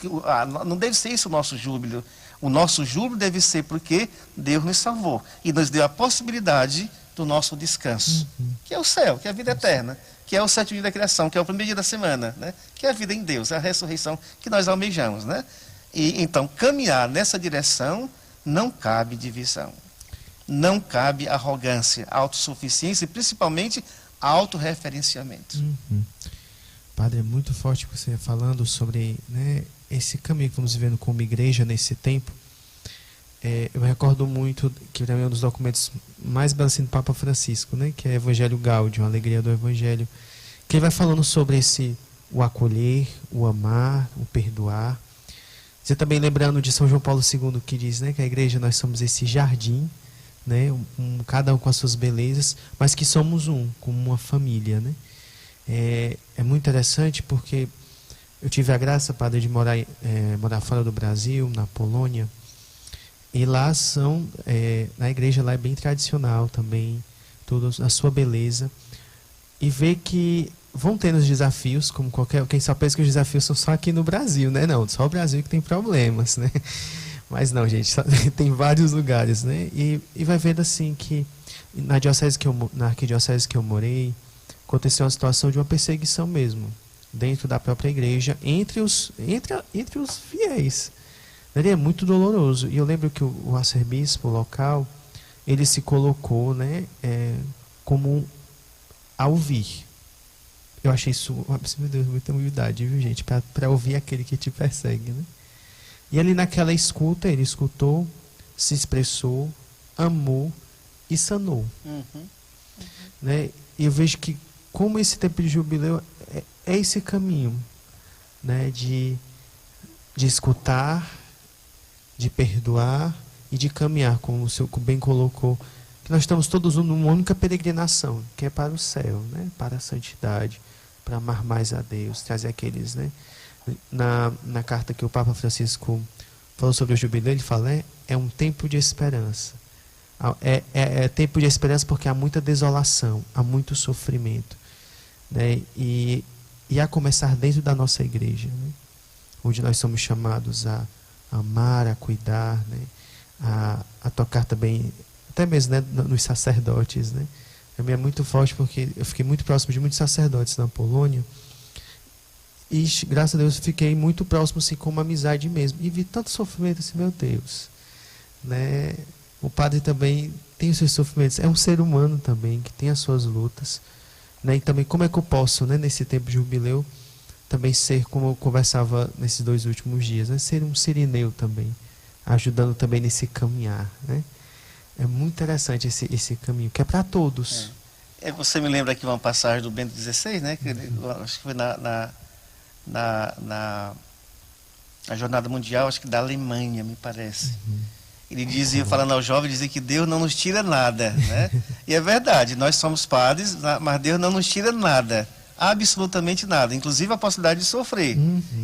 não deve ser isso o nosso júbilo. O nosso júbilo deve ser porque Deus nos salvou e nos deu a possibilidade do nosso descanso, que é o céu, que é a vida eterna, que é o sétimo dia da criação, que é o primeiro dia da semana, né? Que é a vida em Deus, é a ressurreição que nós almejamos, né? E então, caminhar nessa direção, não cabe divisão, não cabe arrogância, autossuficiência e principalmente autorreferenciamento. Padre, é muito forte você falando sobre, né, esse caminho que vamos vivendo como igreja nesse tempo. Eu me recordo muito que também é um dos documentos mais belos do Papa Francisco, né, que é Evangelho Gaudium, a alegria do Evangelho, que ele vai falando sobre o acolher, o amar, o perdoar. Você também lembrando de São João Paulo II, que diz, né, que a igreja, nós somos esse jardim, né, cada um com as suas belezas, mas que somos como uma família, né? É muito interessante porque eu tive a graça, Padre, de morar fora do Brasil, na Polônia. E lá na igreja lá é bem tradicional também, toda a sua beleza. E ver que vão ter os desafios, como quem só pensa que os desafios são só aqui no Brasil, né? Não, só o Brasil que tem problemas, né? Mas não, gente, tem vários lugares, né? E vai vendo assim que na arquidiocese que eu morei, aconteceu uma situação de uma perseguição mesmo, dentro da própria igreja, entre os fiéis. Ele é muito doloroso. E eu lembro que o arcebispo local, ele se colocou, né, como a ouvir. Eu achei isso, meu Deus, muita humildade, viu, gente? Para ouvir aquele que te persegue, né? E ali naquela escuta, ele escutou, se expressou, amou e sanou. Né? E eu vejo que, como esse tempo de jubileu é esse caminho, né, de escutar, de perdoar e de caminhar, como o senhor bem colocou, que nós estamos todos numa única peregrinação, que é para o céu, né, para a santidade, para amar mais a Deus, trazer aqueles, né, na carta que o Papa Francisco falou sobre o jubileu, ele fala, é um tempo de esperança. É tempo de esperança porque há muita desolação, há muito sofrimento, né? E a começar dentro da nossa igreja, né? onde nós somos chamados a amar, a cuidar, né? A tocar também, até mesmo, né, nos sacerdotes, né? Também é muito forte porque eu fiquei muito próximo de muitos sacerdotes na Polônia e, graças a Deus, fiquei muito próximo, assim, com uma amizade mesmo. E vi tanto sofrimento, assim, meu Deus, né? O padre também tem os seus sofrimentos, é um ser humano também, que tem as suas lutas, né? E também, como é que eu posso, né, nesse tempo de jubileu, também ser, como eu conversava nesses 2 últimos dias, né, ser um sirineu também, ajudando também nesse caminhar, né? É muito interessante esse caminho, que é para todos. Você me lembra aqui uma passagem do Bento XVI, né? Que acho que foi na Jornada Mundial, acho que da Alemanha, me parece. Ele dizia, falando ao jovem, dizia que Deus não nos tira nada, né? E é verdade, nós somos padres, mas Deus não nos tira nada, absolutamente nada, inclusive a possibilidade de sofrer.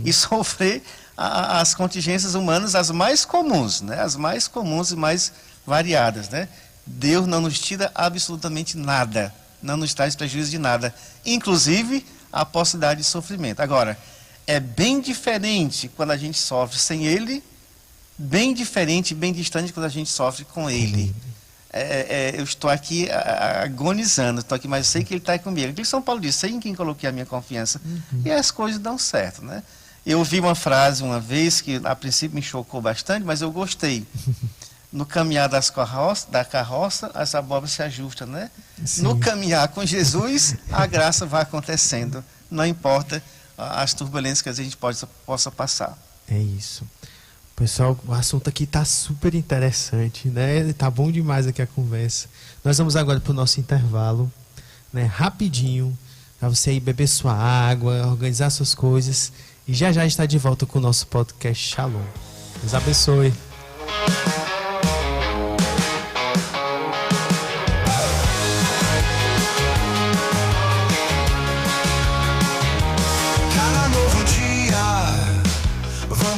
E sofrer as contingências humanas, as mais comuns, né? As mais comuns e mais variadas, né? Deus não nos tira absolutamente nada, não nos traz prejuízo de nada, inclusive a possibilidade de sofrimento. Agora, é bem diferente quando a gente sofre sem Ele, bem diferente, bem distante quando a gente sofre com Ele. Eu estou aqui agonizando, estou aqui, mas eu sei que Ele está comigo. Aquilo que São Paulo disse, sei em quem coloquei a minha confiança. E as coisas dão certo, né? Eu ouvi uma frase uma vez que a princípio me chocou bastante, mas eu gostei. No caminhar da carroça, as abóboras se ajustam, né? Sim. No caminhar com Jesus, a graça vai acontecendo. Não importa as turbulências que a gente possa passar. É isso. Pessoal, o assunto aqui está super interessante, né? Tá bom demais aqui a conversa. Nós vamos agora para o nosso intervalo, né? Rapidinho, para você ir beber sua água, organizar suas coisas. E já está de volta com o nosso podcast Shalom. Deus abençoe.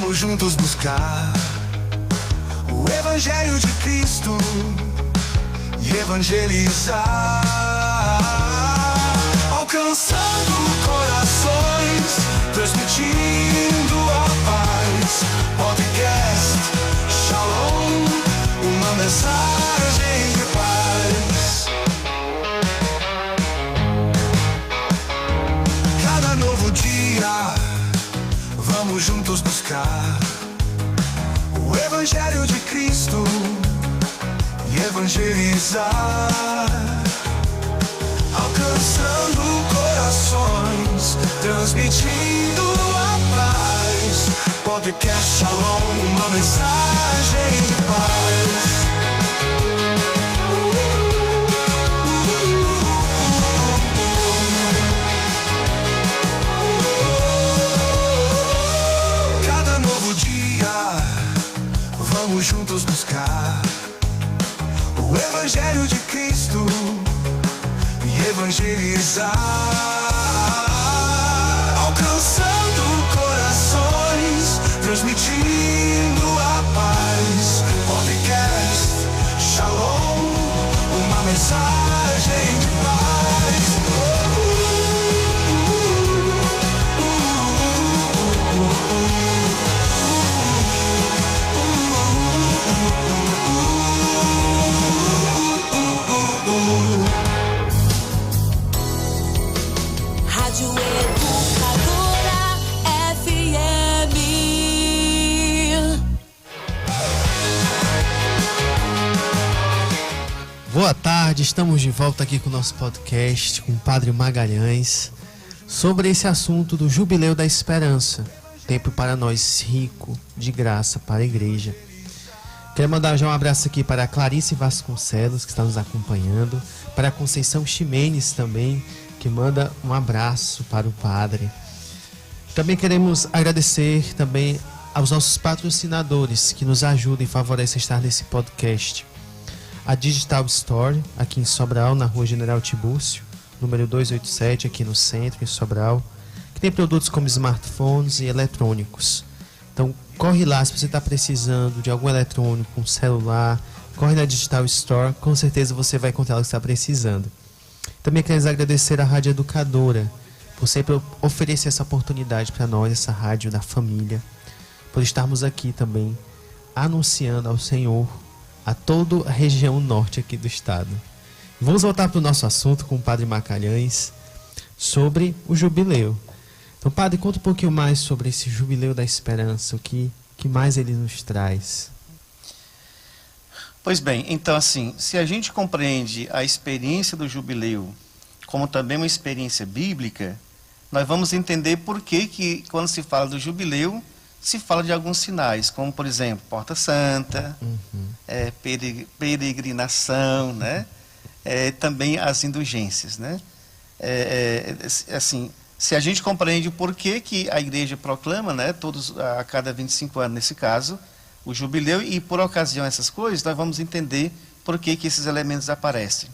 Juntos buscar o Evangelho de Cristo e evangelizar, alcançando corações, transmitindo a paz. Podcast Shalom, uma mensagem de paz. Cada novo dia vamos juntos buscar o Evangelho de Cristo e evangelizar, alcançando corações, transmitindo a paz. Podcast Shalom, uma mensagem de paz. Vamos juntos buscar o Evangelho de Cristo e evangelizar, alcançando corações, transmitindo a paz. Podcast Shalom, uma mensagem de paz. Rádio Educadora FM. Boa tarde, estamos de volta aqui com o nosso podcast com o Padre Magalhães sobre esse assunto do Jubileu da Esperança, tempo para nós rico de graça para a igreja. Quero mandar já um abraço aqui para a Clarice Vasconcelos, que está nos acompanhando, para a Conceição Ximenes também, que manda um abraço para o Padre. Também queremos agradecer também aos nossos patrocinadores que nos ajudam e favorecem estar nesse podcast. A Digital Store, aqui em Sobral, na Rua General Tibúrcio, número 287, aqui no centro, em Sobral, que tem produtos como smartphones e eletrônicos. Então, corre lá se você está precisando de algum eletrônico, um celular, corre na Digital Store, com certeza você vai encontrar o que está precisando. Também queremos agradecer à Rádio Educadora por sempre oferecer essa oportunidade para nós, essa rádio da família, por estarmos aqui também anunciando ao Senhor a toda a região norte aqui do estado. Vamos voltar para o nosso assunto com o Padre Macalhães sobre o jubileu. Então, Padre, conta um pouquinho mais sobre esse jubileu da esperança, o que mais ele nos traz. Pois bem, então assim, se a gente compreende a experiência do jubileu como também uma experiência bíblica, nós vamos entender por que quando se fala do jubileu, se fala de alguns sinais, como por exemplo, Porta Santa, peregrinação, né? Também as indulgências, né? Assim, se a gente compreende o porquê que a igreja proclama, né, a cada 25 anos nesse caso, o jubileu, e por ocasião dessas coisas, nós vamos entender por que esses elementos aparecem.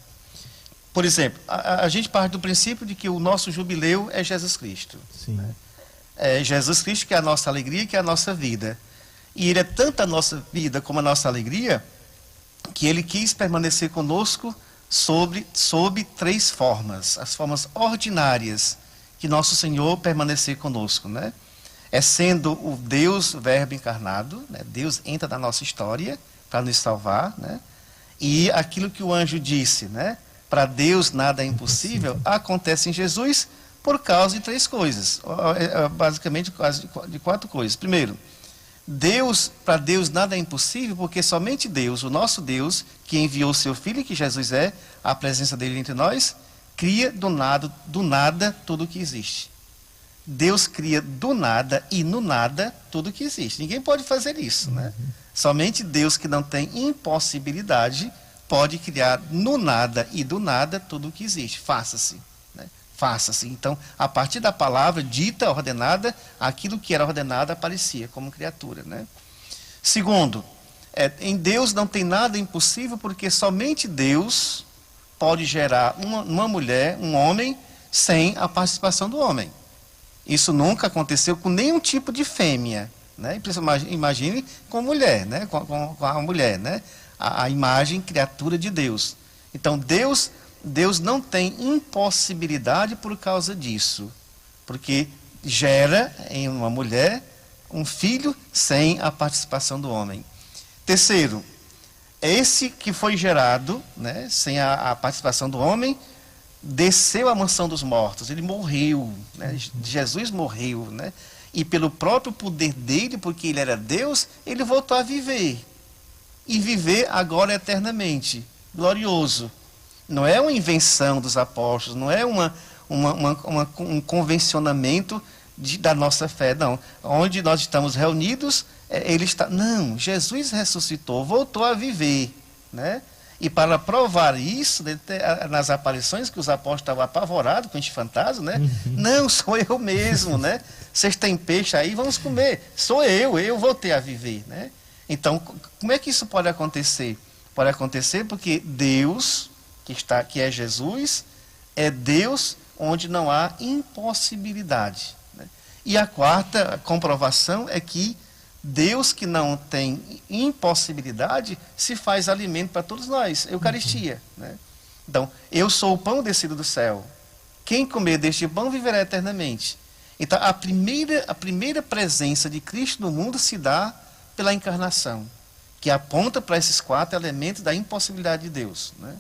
Por exemplo, a gente parte do princípio de que o nosso jubileu é Jesus Cristo. Sim. Né? É Jesus Cristo que é a nossa alegria, que é a nossa vida. E Ele é tanto a nossa vida como a nossa alegria, que Ele quis permanecer conosco sob 3 formas. As formas ordinárias que nosso Senhor permanecer conosco, né? É sendo o Deus Verbo encarnado, né? Deus entra na nossa história para nos salvar, né? E aquilo que o anjo disse, né? Para Deus nada é impossível, acontece em Jesus por causa de 3 coisas, basicamente quase de 4 coisas. Primeiro, para Deus nada é impossível, porque somente Deus, o nosso Deus, que enviou o seu Filho, que Jesus é, a presença dele entre nós, cria do nada tudo o que existe. Deus cria do nada e no nada tudo o que existe. Ninguém pode fazer isso, né? Somente Deus, que não tem impossibilidade, pode criar no nada e do nada tudo o que existe. Faça-se, né? Faça-se. Então, a partir da palavra dita, ordenada, aquilo que era ordenado aparecia como criatura, né? Segundo, em Deus não tem nada impossível, porque somente Deus pode gerar uma mulher, um homem, sem a participação do homem. Isso nunca aconteceu com nenhum tipo de fêmea, né? Imagine com mulher, né? Com a mulher, né? A imagem, criatura de Deus. Então, Deus não tem impossibilidade por causa disso, porque gera em uma mulher um filho sem a participação do homem. Terceiro, esse que foi gerado, né, sem a participação do homem, desceu à mansão dos mortos, ele morreu, né? Jesus morreu, né? E pelo próprio poder dele, porque ele era Deus, ele voltou a viver. E viver agora eternamente, glorioso. Não é uma invenção dos apóstolos, não é um convencionamento da nossa fé, não. Onde nós estamos reunidos, ele está... Não, Jesus ressuscitou, voltou a viver, né? E para provar isso, nas aparições que os apóstolos estavam apavorados com este fantasma, né? Não, sou eu mesmo, né? Vocês têm peixe aí, vamos comer. Sou eu voltei a viver, né? Então, como é que isso pode acontecer? Pode acontecer porque Deus, que é Jesus, é Deus onde não há impossibilidade, né? E a quarta comprovação é que Deus, que não tem impossibilidade, se faz alimento para todos nós, Eucaristia, né? Então, eu sou o pão descido do céu. Quem comer deste pão viverá eternamente. Então, a primeira presença de Cristo no mundo se dá pela encarnação, que aponta para esses 4 elementos da impossibilidade de Deus, né?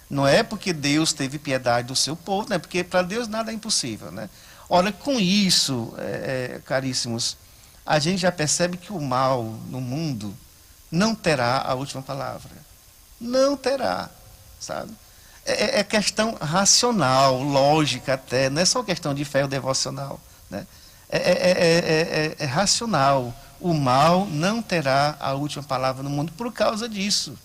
Não é porque Deus teve piedade do seu povo, né? Porque para Deus nada é impossível, né? Ora, com isso, caríssimos, a gente já percebe que o mal no mundo não terá a última palavra. Não terá, sabe? É questão racional, lógica até, não é só questão de fé ou devocional, né? É racional. O mal não terá a última palavra no mundo por causa disso.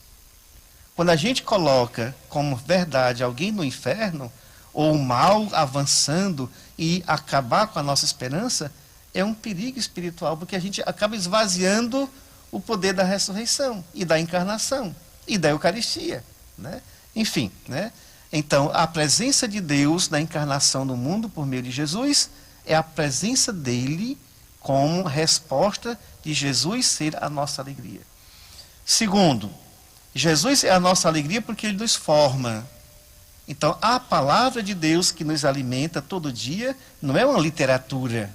Quando a gente coloca como verdade alguém no inferno, ou o mal avançando e acabar com a nossa esperança, é um perigo espiritual, porque a gente acaba esvaziando o poder da ressurreição e da encarnação e da Eucaristia, né? Enfim, né? Então, a presença de Deus na encarnação no mundo por meio de Jesus é a presença dele como resposta de Jesus ser a nossa alegria. Segundo, Jesus é a nossa alegria porque ele nos forma. Então, a palavra de Deus que nos alimenta todo dia não é uma literatura,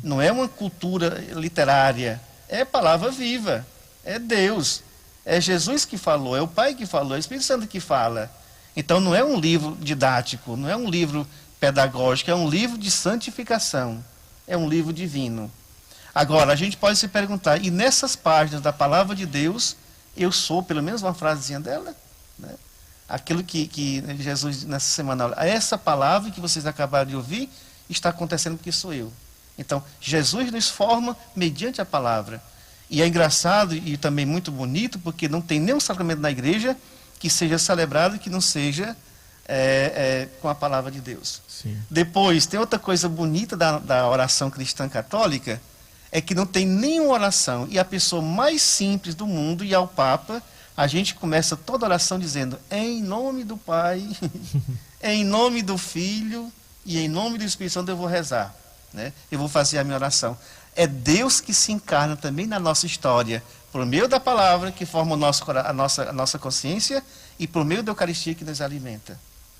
não é uma cultura literária, é palavra viva, é Deus, é Jesus que falou, é o Pai que falou, é o Espírito Santo que fala. Então, não é um livro didático, não é um livro pedagógico, é um livro de santificação, é um livro divino. Agora, a gente pode se perguntar, e nessas páginas da palavra de Deus, eu sou, pelo menos uma frasezinha dela, né? Aquilo que Jesus, nessa semana, essa palavra que vocês acabaram de ouvir, está acontecendo porque sou eu. Então, Jesus nos forma mediante a palavra. E é engraçado e também muito bonito, porque não tem nenhum sacramento na igreja que seja celebrado que não seja com a palavra de Deus. Sim. Depois, tem outra coisa bonita da oração cristã católica, é que não tem nenhuma oração, e a pessoa mais simples do mundo, e ao Papa, a gente começa toda oração dizendo, em nome do Pai, em nome do Filho, e em nome do Espírito Santo eu vou rezar, né? Eu vou fazer a minha oração. É Deus que se encarna também na nossa história, por meio da palavra que forma a nossa consciência, e por meio da Eucaristia que nos alimenta.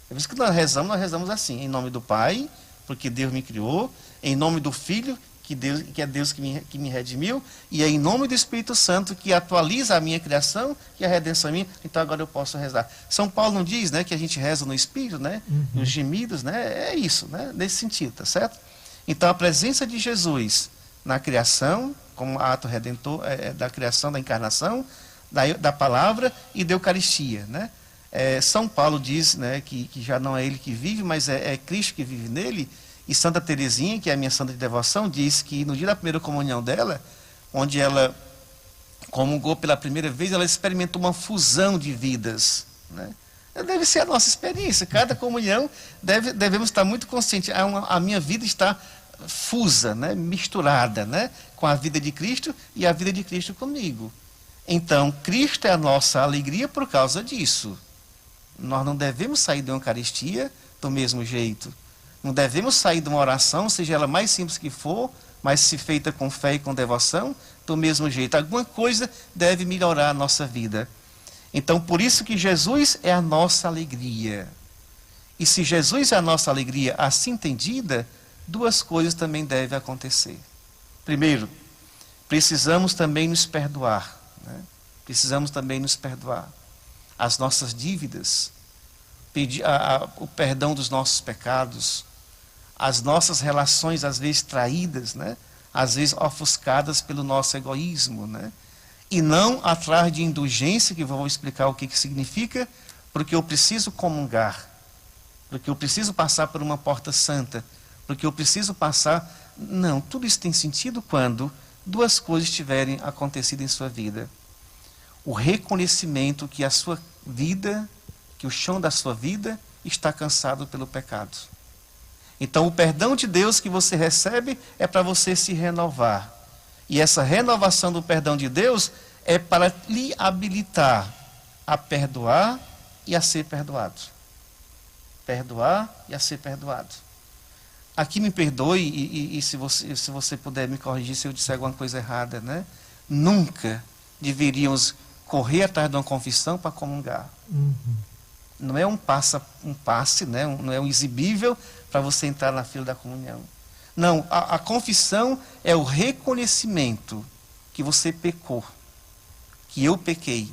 É por isso que nós rezamos assim, em nome do Pai, porque Deus me criou, em nome do Filho, que é Deus que me redimiu, e é em nome do Espírito Santo que atualiza a minha criação e a redenção minha, então agora eu posso rezar. São Paulo não diz, né, que a gente reza no Espírito, né, nos gemidos, né, é isso, né, nesse sentido, tá certo? Então a presença de Jesus na criação, como ato redentor da criação, da encarnação, da palavra e da Eucaristia, né? São Paulo diz, né, que já não é ele que vive, mas é Cristo que vive nele. E Santa Teresinha, que é a minha santa de devoção, diz que no dia da primeira comunhão dela, onde ela comungou pela primeira vez, ela experimentou uma fusão de vidas, né? Deve ser a nossa experiência. Cada comunhão devemos estar muito conscientes. A minha vida está fusa, né? Misturada, né? Com a vida de Cristo e a vida de Cristo comigo. Então, Cristo é a nossa alegria por causa disso. Nós não devemos sair da Eucaristia do mesmo jeito. Não devemos sair de uma oração, seja ela mais simples que for, mas se feita com fé e com devoção, do mesmo jeito. Alguma coisa deve melhorar a nossa vida. Então, por isso que Jesus é a nossa alegria. E se Jesus é a nossa alegria assim entendida, duas coisas também devem acontecer. Primeiro, precisamos também nos perdoar, né? Precisamos também nos perdoar as nossas dívidas, pedir o perdão dos nossos pecados, as nossas relações às vezes traídas, né? Às vezes ofuscadas pelo nosso egoísmo, né? E não atrás de indulgência, que eu vou explicar o que significa, porque eu preciso comungar, porque eu preciso passar por uma porta santa, porque eu preciso passar... Não, tudo isso tem sentido quando duas coisas tiverem acontecido em sua vida. O reconhecimento que a sua vida, que o chão da sua vida está cansado pelo pecado. Então, o perdão de Deus que você recebe é para você se renovar. E essa renovação do perdão de Deus é para lhe habilitar a perdoar e a ser perdoado. Perdoar e a ser perdoado. Aqui me perdoe, e se você puder me corrigir se eu disser alguma coisa errada, né? Nunca deveríamos correr atrás de uma confissão para comungar. Não é um passe, né? Não é um exibível para você entrar na fila da comunhão. Não, a confissão é o reconhecimento que você pecou, que eu pequei,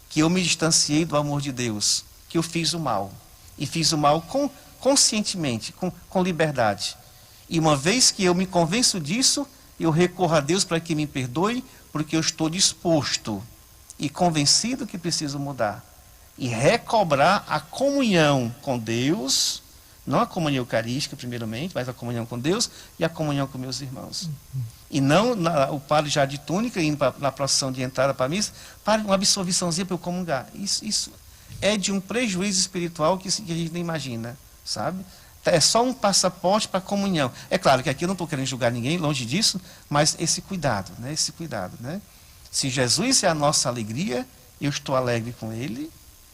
que eu me distanciei do amor de Deus, que eu fiz o mal. E fiz o mal conscientemente, com liberdade. E uma vez que eu me convenço disso, eu recorro a Deus para que me perdoe, porque eu estou disposto e convencido que preciso mudar. E recobrar a comunhão com Deus, não a comunhão eucarística primeiramente, mas a comunhão com Deus e a comunhão com meus irmãos. E não o padre já de túnica, indo na procissão de entrada para a missa, para uma absolviçãozinha para eu comungar. Isso é de um prejuízo espiritual que a gente nem imagina, sabe? É só um passaporte para a comunhão. É claro que aqui eu não estou querendo julgar ninguém, longe disso, mas esse cuidado, né? Esse cuidado, né? Se Jesus é a nossa alegria, eu estou alegre com Ele,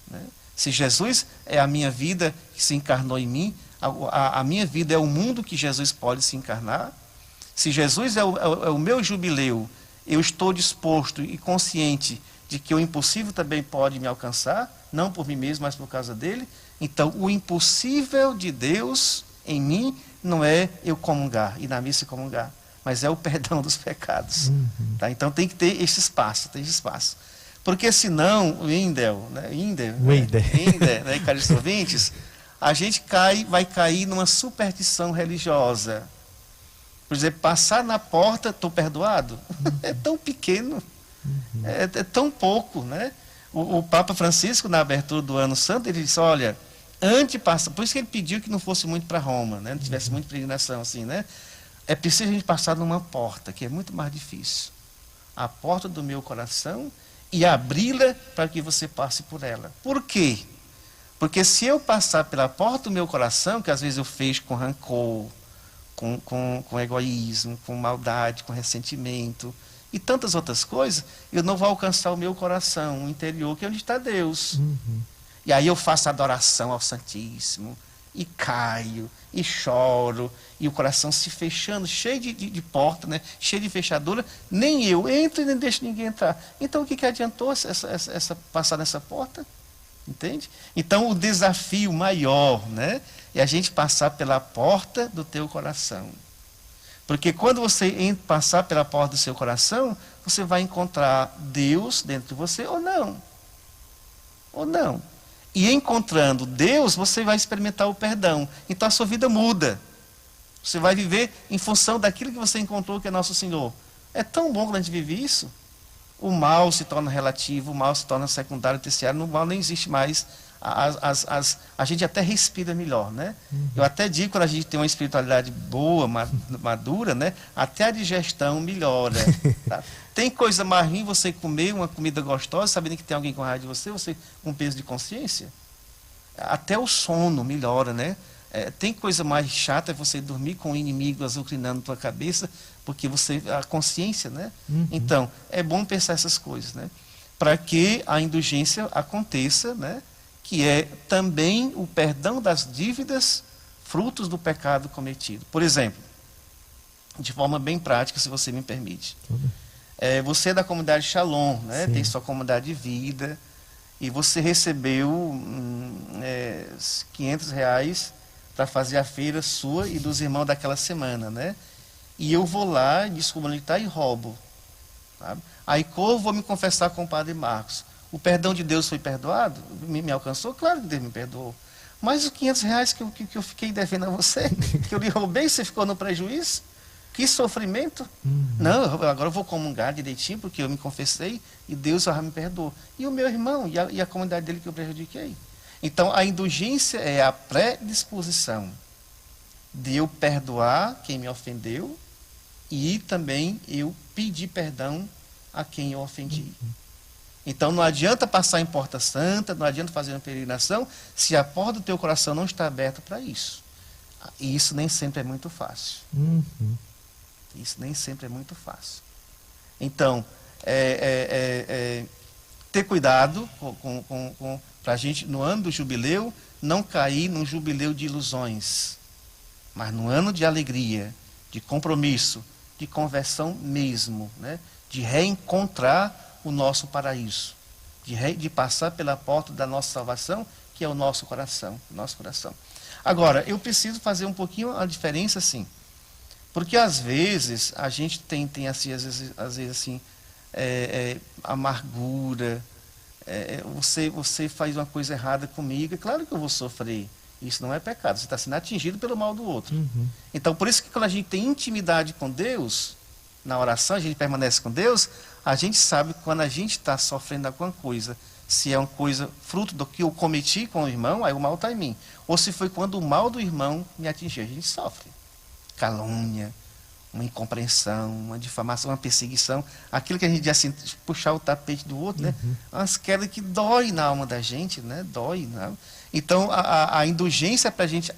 né? Se Jesus é a minha vida que se encarnou em mim, a minha vida é o mundo que Jesus pode se encarnar. Se Jesus é o meu jubileu, eu estou disposto e consciente de que o impossível também pode me alcançar, não por mim mesmo, mas por causa dele. Então, o impossível de Deus em mim não é eu comungar, ir na missa e comungar, mas é o perdão dos pecados. Tá? Então, tem que ter esse espaço, Porque senão, o Inder, né, caros ouvintes, a gente vai cair numa superstição religiosa. Por exemplo, passar na porta, estou perdoado? É tão pequeno, é tão pouco, né? O Papa Francisco, na abertura do Ano Santo, ele disse, olha, antes de passar, por isso que ele pediu que não fosse muito para Roma, né? Não tivesse muita peregrinação assim, né? É preciso a gente passar numa porta, que é muito mais difícil. A porta do meu coração e abri-la para que você passe por ela. Por quê? Porque se eu passar pela porta do meu coração, que às vezes eu fecho com rancor, com egoísmo, com maldade, com ressentimento e tantas outras coisas, eu não vou alcançar o meu coração, o interior, que é onde está Deus. E aí eu faço adoração ao Santíssimo, e caio, e choro, e o coração se fechando, cheio de porta, né? Cheio de fechadura, nem eu entro e nem deixo ninguém entrar. Então o que adiantou passar nessa porta? Entende? Então o desafio maior, né, é a gente passar pela porta do teu coração. Porque quando você passar pela porta do seu coração, você vai encontrar Deus dentro de você ou não. Ou não. E encontrando Deus, você vai experimentar o perdão. Então a sua vida muda. Você vai viver em função daquilo que você encontrou, que é nosso Senhor. É tão bom quando a gente vive isso. O mal se torna relativo, o mal se torna secundário, terciário, no mal nem existe mais. A gente até respira melhor, né? Eu até digo, quando a gente tem uma espiritualidade boa, madura, né? Até a digestão melhora. Tá? Tem coisa mais ruim você comer uma comida gostosa, sabendo que tem alguém com raiva de você com peso de consciência? Até o sono melhora, né? Tem coisa mais chata é você dormir com um inimigo azucrinando na tua cabeça, porque a consciência, né? Então, é bom pensar essas coisas, né? Para que a indulgência aconteça, né? Que é também o perdão das dívidas, frutos do pecado cometido. Por exemplo, de forma bem prática, se você me permite. Você é da comunidade Shalom, né? Tem sua comunidade de vida, e você recebeu R$500 para fazer a feira sua e dos irmãos daquela semana, né? E eu vou lá, desculpa onde está, e roubo. Sabe? Aí vou me confessar com o padre Marcos. O perdão de Deus foi perdoado? Me alcançou? Claro que Deus me perdoou. Mas os R$500 que eu fiquei devendo a você, que eu lhe roubei, você ficou no prejuízo? Que sofrimento? Não, agora eu vou comungar direitinho, porque eu me confessei e Deus já me perdoou. E o meu irmão, e a comunidade dele que eu prejudiquei? Então, a indulgência é a predisposição de eu perdoar quem me ofendeu e também eu pedir perdão a quem eu ofendi. Então, não adianta passar em porta santa, não adianta fazer uma peregrinação, se a porta do teu coração não está aberta para isso. E isso nem sempre é muito fácil. Isso nem sempre é muito fácil. Então, ter cuidado para a gente, no ano do jubileu, não cair num jubileu de ilusões, mas no ano de alegria, de compromisso, de conversão mesmo, né? De reencontrar o nosso paraíso, de passar pela porta da nossa salvação, que é o nosso coração, Agora, eu preciso fazer um pouquinho a diferença assim, porque às vezes a gente tem assim, às vezes assim, amargura, você faz uma coisa errada comigo, é claro que eu vou sofrer. Isso não é pecado, você está sendo atingido pelo mal do outro. Então, por isso que quando a gente tem intimidade com Deus, na oração, a gente permanece com Deus, a gente sabe quando a gente está sofrendo alguma coisa, se é uma coisa fruto do que eu cometi com o irmão, aí o mal está em mim. Ou se foi quando o mal do irmão me atingiu, a gente sofre. Calúnia, uma incompreensão, uma difamação, uma perseguição, aquilo que a gente diz assim, puxar o tapete do outro, né? Umas quedas que dói na alma da gente, né? Dói, né? Então, a indulgência é para a gente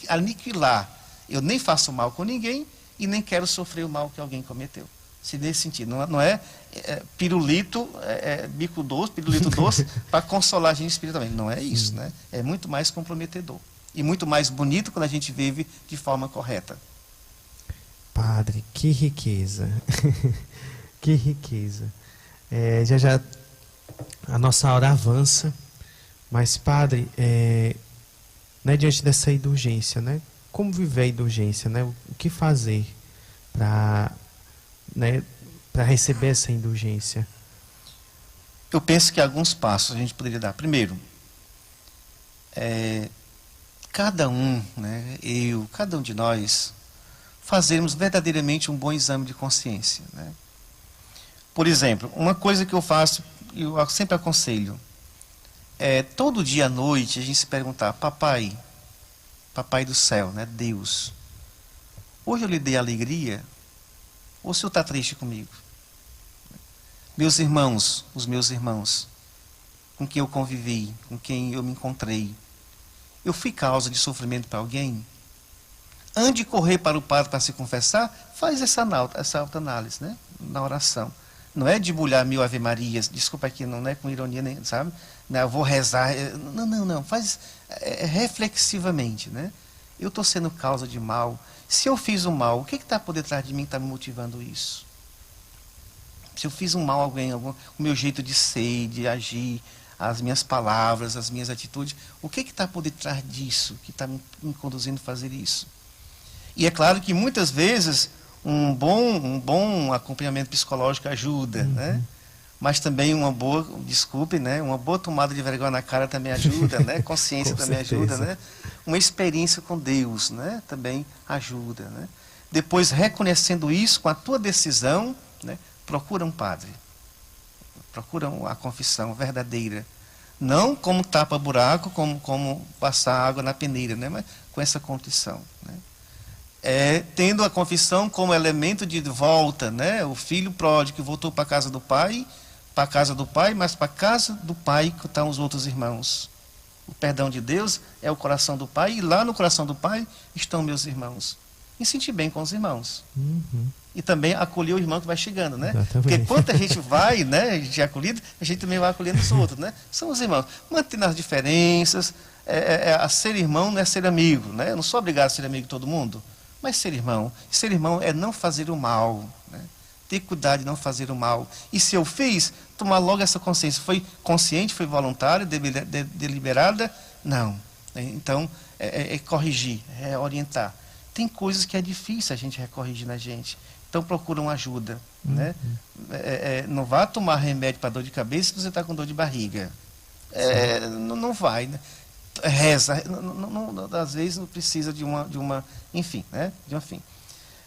aniquilar. Eu nem faço mal com ninguém e nem quero sofrer o mal que alguém cometeu. Se nesse sentido, não é pirulito, bico doce, pirulito doce, para consolar a gente espiritualmente. Não é isso, né? É muito mais comprometedor. E muito mais bonito quando a gente vive de forma correta. Padre, que riqueza. Que riqueza. Já a nossa hora avança, mas, Padre, né, diante dessa indulgência, né? Como viver a indulgência, né? O que fazer para, né, para receber essa indulgência? Eu penso que alguns passos a gente poderia dar. Primeiro, cada um, né, cada um de nós, fazermos verdadeiramente um bom exame de consciência, né? Por exemplo, uma coisa que eu faço, eu sempre aconselho, todo dia à noite a gente se perguntar: papai do céu, né, Deus, hoje eu lhe dei alegria, ou o senhor está triste comigo? Meus irmãos, os meus irmãos, com quem eu convivi, com quem eu me encontrei, eu fui causa de sofrimento para alguém? Antes de correr para o padre para se confessar, faz essa autoanálise, né, na oração. Não é debulhar 1000 Ave Marias, desculpa aqui, não é com ironia, nem, sabe? Não, eu vou rezar. Não, faz reflexivamente, né? Eu estou sendo causa de mal. Se eu fiz um mal, o que está por detrás de mim que está me motivando isso? Se eu fiz um mal a alguém, o meu jeito de ser, de agir, as minhas palavras, as minhas atitudes, o que está por detrás disso, que está me conduzindo a fazer isso? E é claro que muitas vezes um bom acompanhamento psicológico ajuda, né? Mas também uma boa tomada de vergonha na cara também ajuda, né? Consciência também ajuda, né? Uma experiência com Deus, né? Também ajuda, né? Depois, reconhecendo isso com a tua decisão, né? Procura um padre, procura a confissão verdadeira, não como tapa-buraco, como passar água na peneira, né? Mas com essa contrição, né? Tendo a confissão como elemento de volta, né? O filho pródigo que voltou para a casa do pai, mas para a casa do pai que estão os outros irmãos. O perdão de Deus é o coração do pai, e lá no coração do pai estão meus irmãos. E sentir bem com os irmãos. E também acolher o irmão que vai chegando, né? Exatamente. Porque quando a gente vai, né, a gente é acolhido, a gente também vai acolhendo os outros, né? São os irmãos. Mantendo as diferenças, a ser irmão não é ser amigo, né? Eu não sou obrigado a ser amigo de todo mundo, mas ser irmão. Ser irmão é não fazer o mal, né? Ter cuidado de não fazer o mal. E se eu fiz, tomar logo essa consciência. Foi consciente, foi voluntária, deliberada? Não. Então, corrigir, orientar. Tem coisas que é difícil a gente recorrigir na gente. Então, procura uma ajuda, né? Não vá tomar remédio para dor de cabeça se você está com dor de barriga. Não vai, né? Reza, às vezes não precisa de uma enfim, né? De um fim.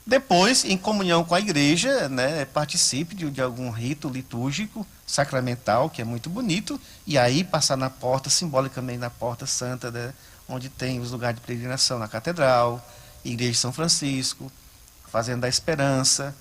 Depois, em comunhão com a igreja, né, participe de algum rito litúrgico, sacramental, que é muito bonito, e aí passar na porta, simbolicamente na porta santa, né, onde tem os lugares de peregrinação, na catedral, igreja de São Francisco, Fazenda da Esperança,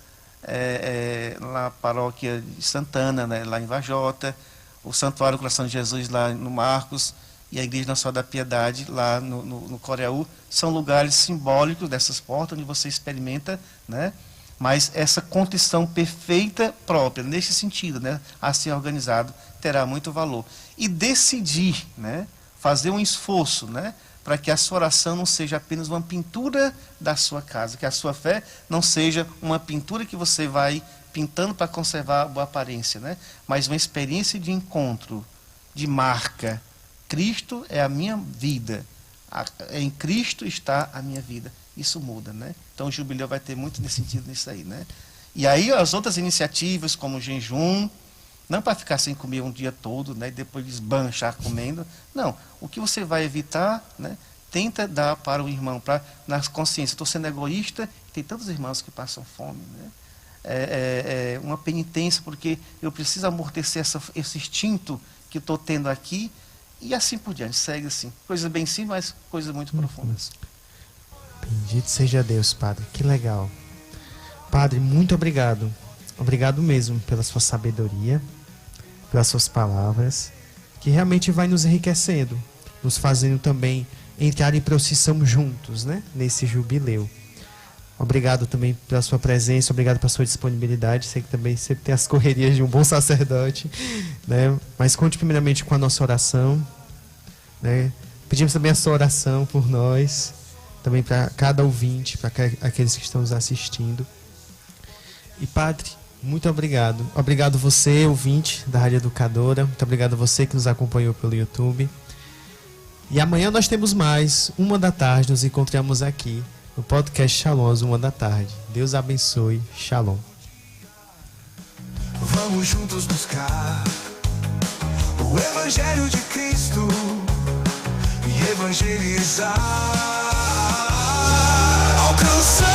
na paróquia de Santana, né, lá em Vajota, o Santuário do Coração de Jesus lá no Marcos, e a Igreja Nacional da Piedade, lá no Coreaú, são lugares simbólicos dessas portas, onde você experimenta, né, mas essa contrição perfeita própria, nesse sentido, né, assim organizado, terá muito valor. E decidir, né, fazer um esforço, né, para que a sua oração não seja apenas uma pintura da sua casa, que a sua fé não seja uma pintura que você vai pintando para conservar a boa aparência, né, mas uma experiência de encontro, de marca. Cristo é a minha vida, em Cristo está a minha vida. Isso muda, né? Então o jubileu vai ter muito nesse sentido nisso aí, né? E aí as outras iniciativas, como o jejum, não para ficar sem comer um dia todo, né? E depois desbanchar comendo. Não, o que você vai evitar, né? Tenta dar para o irmão, na consciência, estou sendo egoísta, tem tantos irmãos que passam fome, né? Uma penitência, porque eu preciso amortecer esse instinto que estou tendo aqui, e assim por diante, segue assim. Coisas bem simples, mas coisas muito profundas. Bendito seja Deus, Padre. Que legal. Padre, muito obrigado. Obrigado mesmo pela sua sabedoria, pelas suas palavras, que realmente vai nos enriquecendo, nos fazendo também entrar em procissão juntos, né? Nesse jubileu. Obrigado também pela sua presença, obrigado pela sua disponibilidade. Sei que também sempre tem as correrias de um bom sacerdote, né? Mas conte primeiramente com a nossa oração, né? Pedimos também a sua oração por nós, também para cada ouvinte, para aqueles que estão nos assistindo. E Padre, muito obrigado. Obrigado você, ouvinte da Rádio Educadora. Muito obrigado você que nos acompanhou pelo YouTube. E amanhã nós temos mais, 1h, nos encontramos aqui no podcast Shalom às 1h. Deus abençoe. Shalom. Vamos juntos buscar o Evangelho de Cristo e evangelizar, alcançar